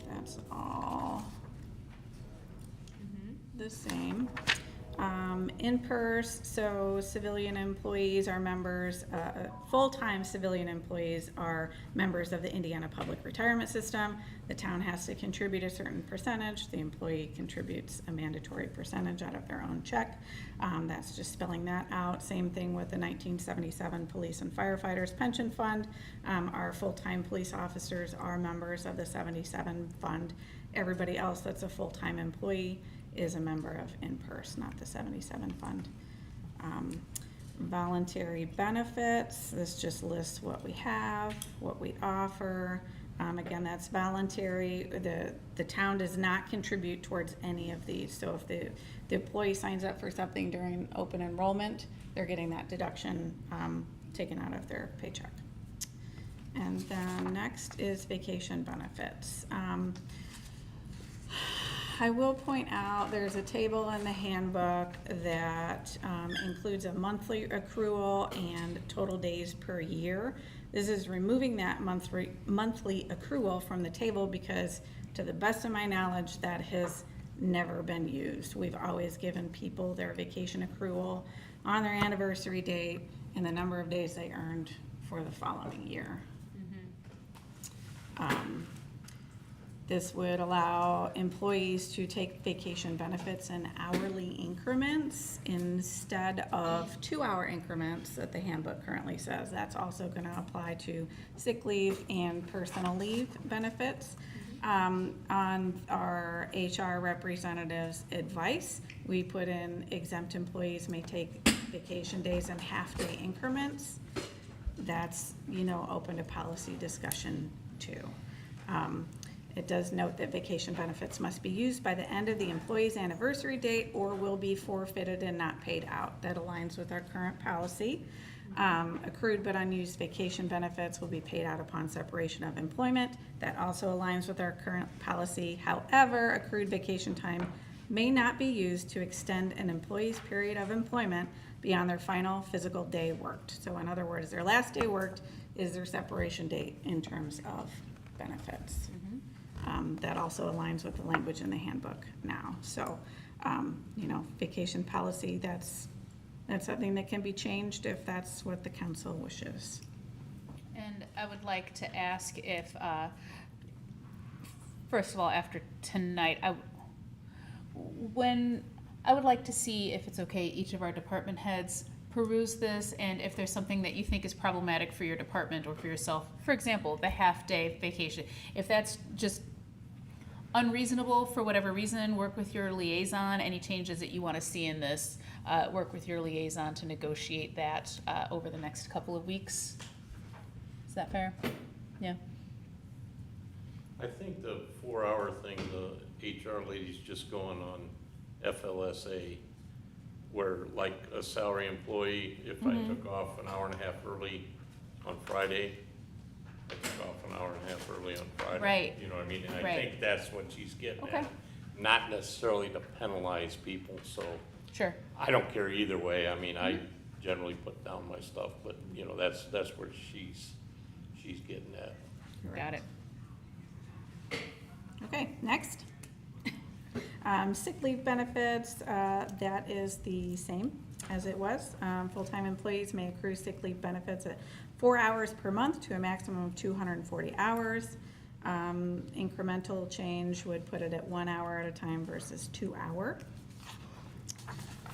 that's all the same. In-pers, so civilian employees are members, full-time civilian employees are members of the Indiana Public Retirement System. The town has to contribute a certain percentage. The employee contributes a mandatory percentage out of their own check. That's just spelling that out. Same thing with the 1977 Police and Firefighters Pension Fund. Our full-time police officers are members of the 77 fund. Everybody else that's a full-time employee is a member of in-pers, not the 77 fund. Voluntary benefits, this just lists what we have, what we offer. Again, that's voluntary. The town does not contribute towards any of these. So if the employee signs up for something during open enrollment, they're getting that deduction taken out of their paycheck. And then next is vacation benefits. I will point out, there's a table in the handbook that includes a monthly accrual and total days per year. This is removing that monthly accrual from the table because, to the best of my knowledge, that has never been used. We've always given people their vacation accrual on their anniversary date and the number of days they earned for the following year. This would allow employees to take vacation benefits in hourly increments instead of 2-hour increments that the handbook currently says. That's also going to apply to sick leave and personal leave benefits. On our HR representative's advice, we put in exempt employees may take vacation days in half-day increments. That's, open to policy discussion too. It does note that vacation benefits must be used by the end of the employee's anniversary date or will be forfeited and not paid out. That aligns with our current policy. Accrued but unused vacation benefits will be paid out upon separation of employment. That also aligns with our current policy. However, accrued vacation time may not be used to extend an employee's period of employment beyond their final physical day worked. So in other words, their last day worked is their separation date in terms of benefits. That also aligns with the language in the handbook now. So, vacation policy, that's something that can be changed if that's what the council wishes. And I would like to ask if, first of all, after tonight, I would like to see if it's okay, each of our department heads peruse this, and if there's something that you think is problematic for your department or for yourself, for example, the half-day vacation, if that's just unreasonable for whatever reason, work with your liaison. Any changes that you want to see in this, work with your liaison to negotiate that over the next couple of weeks. Is that fair? Yeah. I think the 4-hour thing, the HR lady's just going on FLSA, where like a salary employee, if I took off an hour and a half early on Friday, I took off an hour and a half early on Friday. Right. You know what I mean? And I Right. think that's what she's getting Okay. at. Not necessarily to penalize people, so Sure. I don't care either way. I mean, I generally put down my stuff, but that's where she's getting at. Got it. Okay, next. Sick leave benefits, that is the same as it was. Full-time employees may accrue sick leave benefits at 4 hours per month to a maximum of 240 hours. Incremental change would put it at 1 hour at a time versus 2 hour.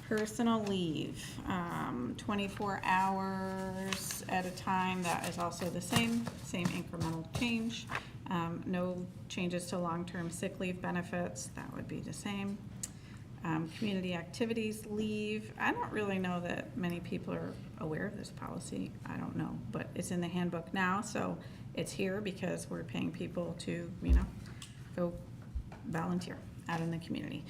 Personal leave, 24 hours at a time, that is also the same incremental change. No changes to long-term sick leave benefits, that would be the same. Community activities leave, I don't really know that many people are aware of this policy, I don't know, but it's in the handbook now, so it's here because we're paying people to, go volunteer out in the community.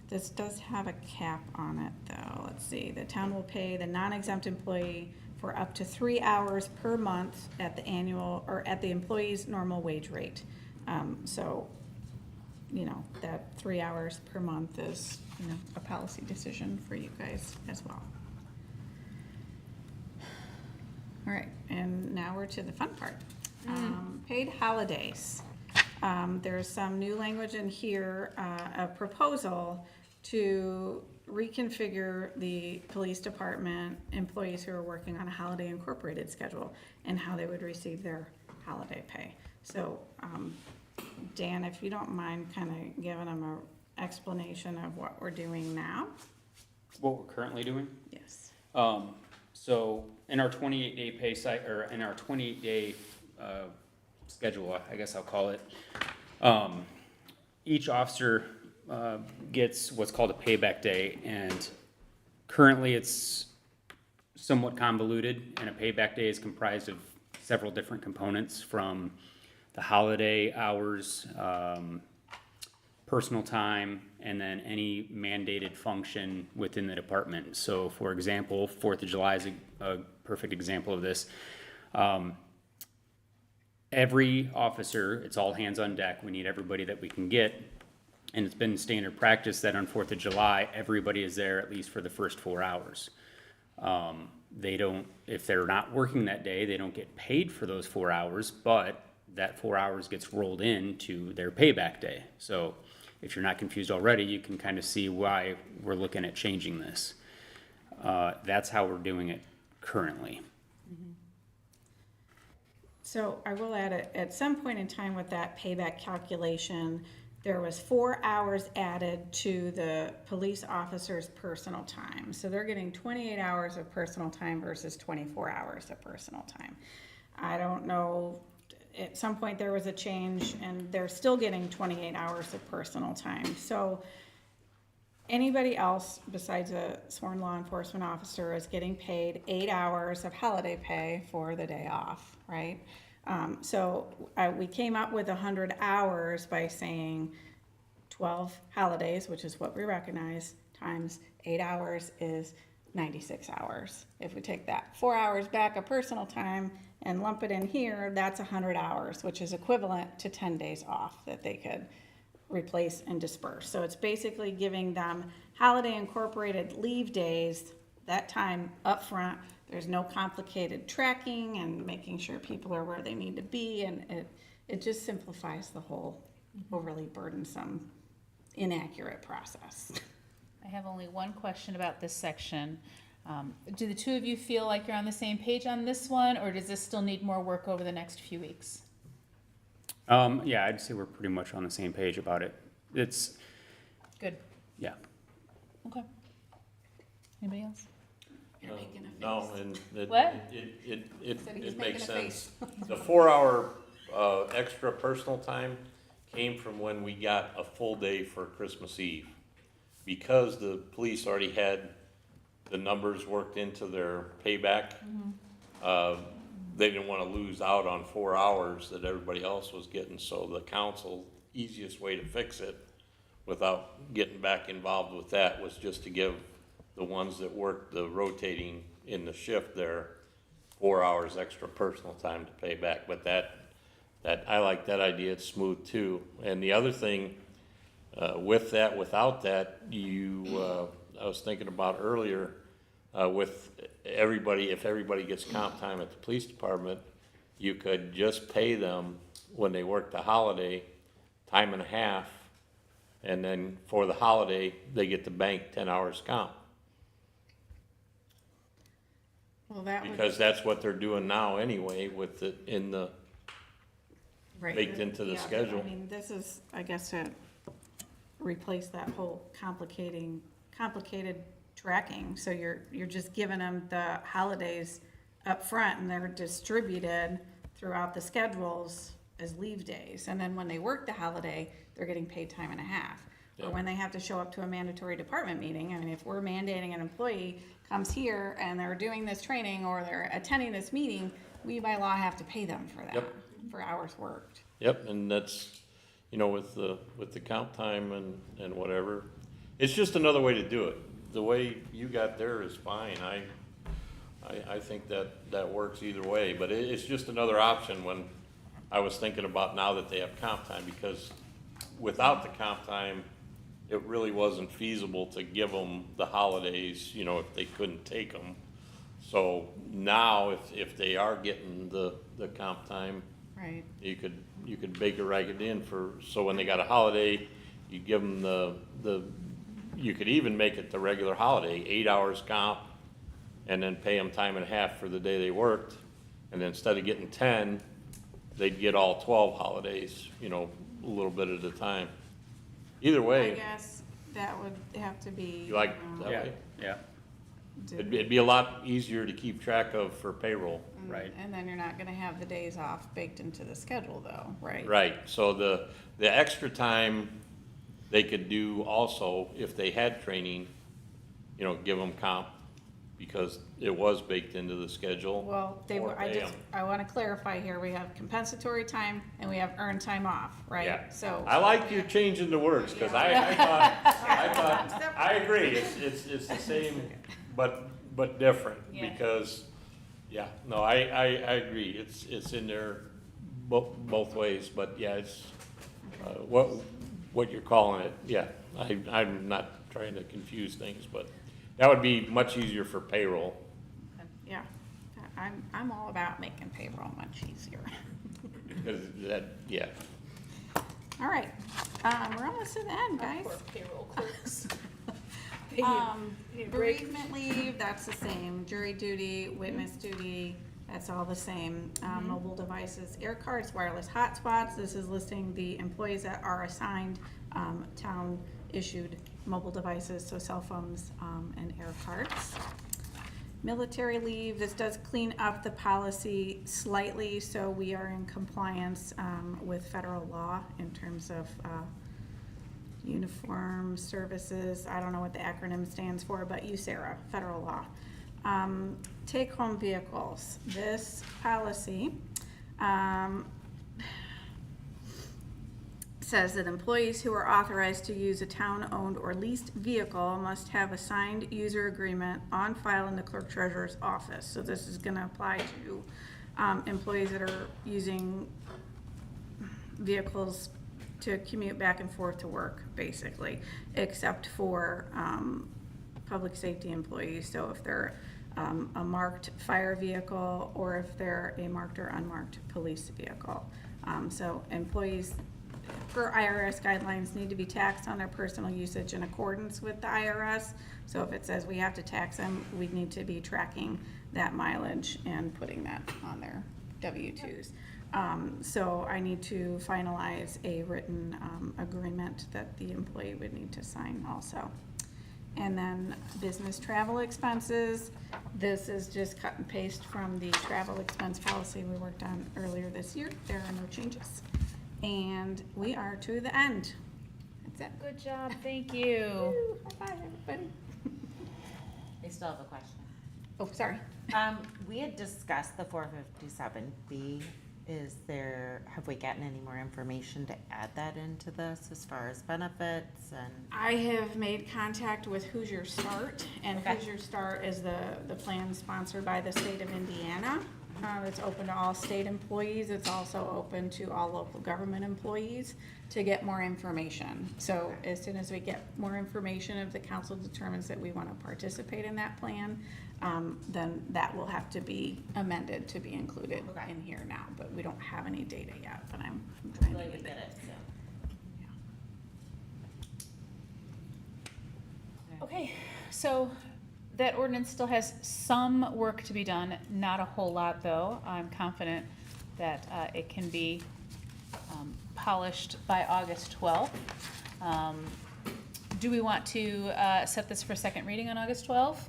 This does have a cap on it, though. Let's see. The town will pay the non-exempt employee for up to 3 hours per month at the annual, or at the employee's normal wage rate. So, that 3 hours per month is, a policy decision for you guys as well. All right, and now we're to the fun part. Paid holidays. There's some new language in here, a proposal to reconfigure the police department employees who are working on a holiday incorporated schedule and how they would receive their holiday pay. So, Dan, if you don't mind kind of giving them an explanation of what we're doing now? What we're currently doing? Yes. So in our 28-day pay site, or in our 28-day schedule, I guess I'll call it, each officer gets what's called a payback day, and currently it's somewhat convoluted, and a payback day is comprised of several different components from the holiday hours, personal time, and then any mandated function within the department. So for example, 4th of July is a perfect example of this. Every officer, it's all hands on deck. We need everybody that we can get. And it's been standard practice that on 4th of July, everybody is there at least for the first 4 hours. They don't, if they're not working that day, they don't get paid for those 4 hours, but that 4 hours gets rolled into their payback day. So if you're not confused already, you can kind of see why we're looking at changing this. That's how we're doing it currently. So I will add, at some point in time with that payback calculation, there was 4 hours added to the police officer's personal time. So they're getting 28 hours of personal time versus 24 hours of personal time. I don't know, at some point there was a change and they're still getting 28 hours of personal time. So anybody else besides a sworn law enforcement officer is getting paid 8 hours of holiday pay for the day off, right? We came up with 100 hours by saying 12 holidays, which is what we recognize, times 8 hours is 96 hours. If we take that 4 hours back of personal time and lump it in here, that's 100 hours, which is equivalent to 10 days off that they could replace and disperse. So it's basically giving them holiday incorporated leave days, that time up front. There's no complicated tracking and making sure people are where they need to be, and it just simplifies the whole overly burdensome, inaccurate process. I have only one question about this section. Do the two of you feel like you're on the same page on this one, or does this still need more work over the next few weeks? Yeah, I'd say we're pretty much on the same page about it. It's, Good. yeah. Okay. Anybody else? You're making a face. No, and What? Said he was it making makes a sense. face. The 4 hour, extra personal time came from when we got a full day for Christmas Eve. Because the police already had the numbers worked into their payback, they didn't wanna lose out on 4 hours that everybody else was getting, so the council, easiest way to fix it without getting back involved with that was just to give the ones that worked the rotating in the shift there 4 hours extra personal time to pay back. But that I like that idea. It's smooth too. And the other thing with that, without that, I was thinking about earlier with everybody, if everybody gets comp time at the police department, you could just pay them when they work the holiday time and a half, and then for the holiday they get to bank 10 hours comp. Well, that would. Because that's what they're doing now anyway with it Right. baked into the Yeah, schedule. I mean, this is, I guess, to replace that whole complicated tracking. So you're just giving them the holidays up front, and they're distributed throughout the schedules as leave days. And then when they work the holiday, they're getting paid time and a half. Or Yeah. when they have to show up to a mandatory department meeting, I mean, if we're mandating an employee comes here and they're doing this training or they're attending this meeting, we by law have to pay them for that, Yep. for hours worked. Yep, and that's, with the comp time and whatever, it's just another way to do it. The way you got there is fine. I think that works either way, but it's just another option when I was thinking about now that they have comp time, because without the comp time, it really wasn't feasible to give them the holidays, if they couldn't take them. So now, if they are getting the comp time, Right. you could bake it right in so when they got a holiday, you give them you could even make it the regular holiday, 8 hours comp, and then pay them time and a half for the day they worked. And then instead of getting 10, they'd get all 12 holidays, a little bit at a time. Either I way, guess that would have to be. you like that Yeah, way? yeah, It'd be a lot easier to keep track of for payroll. right. And then you're not gonna have the days off baked into the schedule though, right? Right, so the extra time they could do also, if they had training, give them comp because it was baked into the schedule. Well, or pay 'em. I want to clarify here, we have compensatory time and we have earned time off, right? Yeah. So. I like you changing the words, cause I thought, I agree, it's the same, but different, Yeah. because, yeah, no, I agree, it's in there both ways, but yeah, it's, what you're calling it, yeah, I'm not trying to confuse things, but that would be much easier for payroll. Yeah, I'm all about making payroll much easier. Because that, yeah, All right, we're almost to the end, guys. Poor payroll clerks. Bereavement leave, that's the same. Jury duty, witness duty, that's all the same. Mobile devices, air cards, wireless hotspots, this is listing the employees that are assigned town-issued mobile devices, so cell phones and air cards. Military leave, this does clean up the policy slightly, so we are in compliance with federal law in terms of uniform services, I don't know what the acronym stands for, but USERA, federal law. Take-home vehicles, this policy says that employees who are authorized to use a town-owned or leased vehicle must have a signed user agreement on file in the clerk treasurer's office. So this is gonna apply to employees that are using vehicles to commute back and forth to work, basically, except for public safety employees. So if they're a marked fire vehicle or if they're a marked or unmarked police vehicle. So employees per IRS guidelines need to be taxed on their personal usage in accordance with the IRS. So if it says we have to tax them, we need to be tracking that mileage and putting that on their W-2s. So I need to finalize a written agreement that the employee would need to sign also. And then business travel expenses, this is just cut and paste from the travel expense policy we worked on earlier this year. There are no changes. And we are to the end. That's it. Good job, thank you. Woo, high five, everybody. I still have a question. Oh, sorry. We had discussed the 457B. Have we gotten any more information to add that into this as far as benefits and? I have made contact with Hoosier Start, and Okay. Hoosier Start is the plan sponsored by the state of Indiana. It's open to all state employees. It's also open to all local government employees to get more information. So as soon as we get more information, if the council determines that we want to participate in that plan, then that will have to be amended to be included Okay. in here now. But we don't have any data yet, but I'm trying to Really, we get get it. it, so. Okay, so that ordinance still has some work to be done, not a whole lot though. I'm confident that it can be polished by August 12th. Do we want to set this for second reading on August 12th?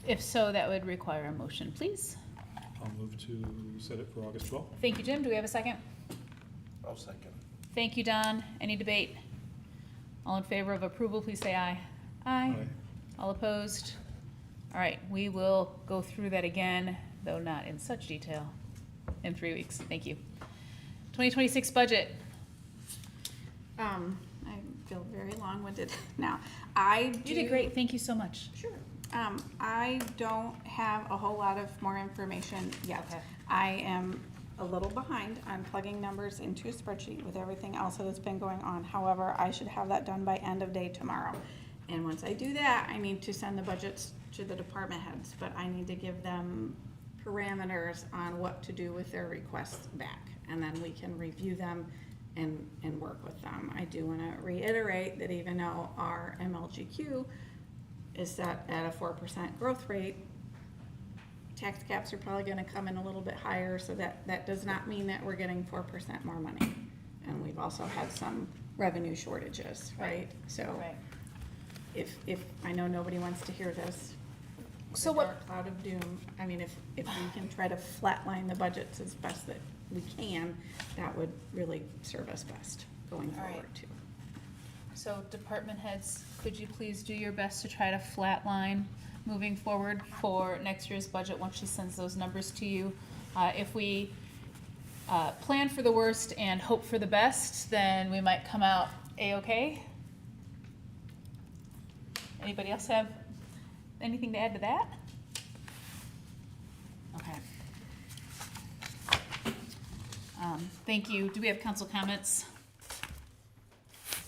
If so, that would require a motion, please. I'll move to set it for August 12th. Thank you, Jim. Do we have a second? I'll second. Thank you, Don. Any debate? All in favor of approval, please say aye. Aye. Aye. All opposed? All right, we will go through that again, though not in such detail, in 3 weeks. Thank you. 2026 budget. I feel very long-winded now. You You did great. Thank you so much. Sure. I don't have a whole lot of more information yet. Okay. I am a little behind on plugging numbers into a spreadsheet with everything else that has been going on. However, I should have that done by end of day tomorrow. And once I do that, I need to send the budgets to the department heads, but I need to give them parameters on what to do with their requests back. And then we can review them and work with them. I do want to reiterate that even though our MLGQ is set at a 4% growth rate, tax caps are probably gonna come in a little bit higher, so that does not mean that we're getting 4% more money. And we've also had some revenue shortages, right? So Right. if, I know nobody wants to hear this, So the what, dark cloud of doom, I mean, if we can try to flatline the budgets as best that we can, that would really serve us best going All right. forward too. So department heads, could you please do your best to try to flatline moving forward for next year's budget once she sends those numbers to you? If we plan for the worst and hope for the best, then we might come out A-okay. Anybody else have anything to add to that? Okay. Thank you. Do we have council comments?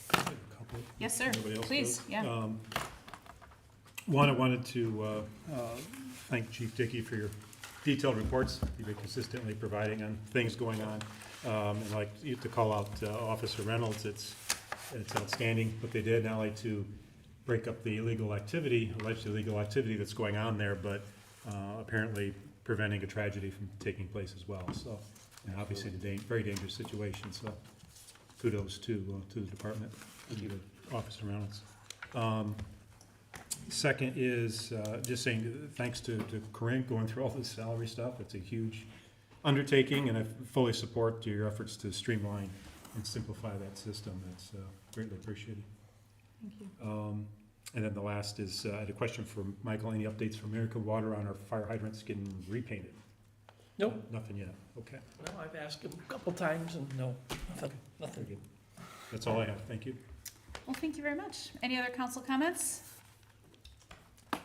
Couple. Yes, sir. Nobody else Please, does? yeah. One, I wanted to thank Chief Dickey for your detailed reports you've been consistently providing on things going on. And like to call out Officer Reynolds, it's outstanding what they did, not only to break up the illegal activity, alleged illegal activity that's going on there, but apparently preventing a tragedy from taking place as well. So, and obviously the very dangerous situation, so kudos to the department, and to Officer Reynolds. Second is just saying thanks to Corinne going through all this salary stuff. It's a huge undertaking, and I fully support your efforts to streamline and simplify that system. That's greatly appreciated. Thank you. And then the last is, I had a question for Michael. Any updates from American Water on our fire hydrants getting repainted? Nope. Nothing yet, okay. No, I've asked him a couple times and no, nothing, Very nothing. good. That's all I have, thank you. Well, thank you very much. Any other council comments?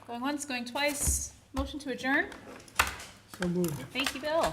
Going once, going twice. Motion to adjourn? So moved. Thank you, Bill.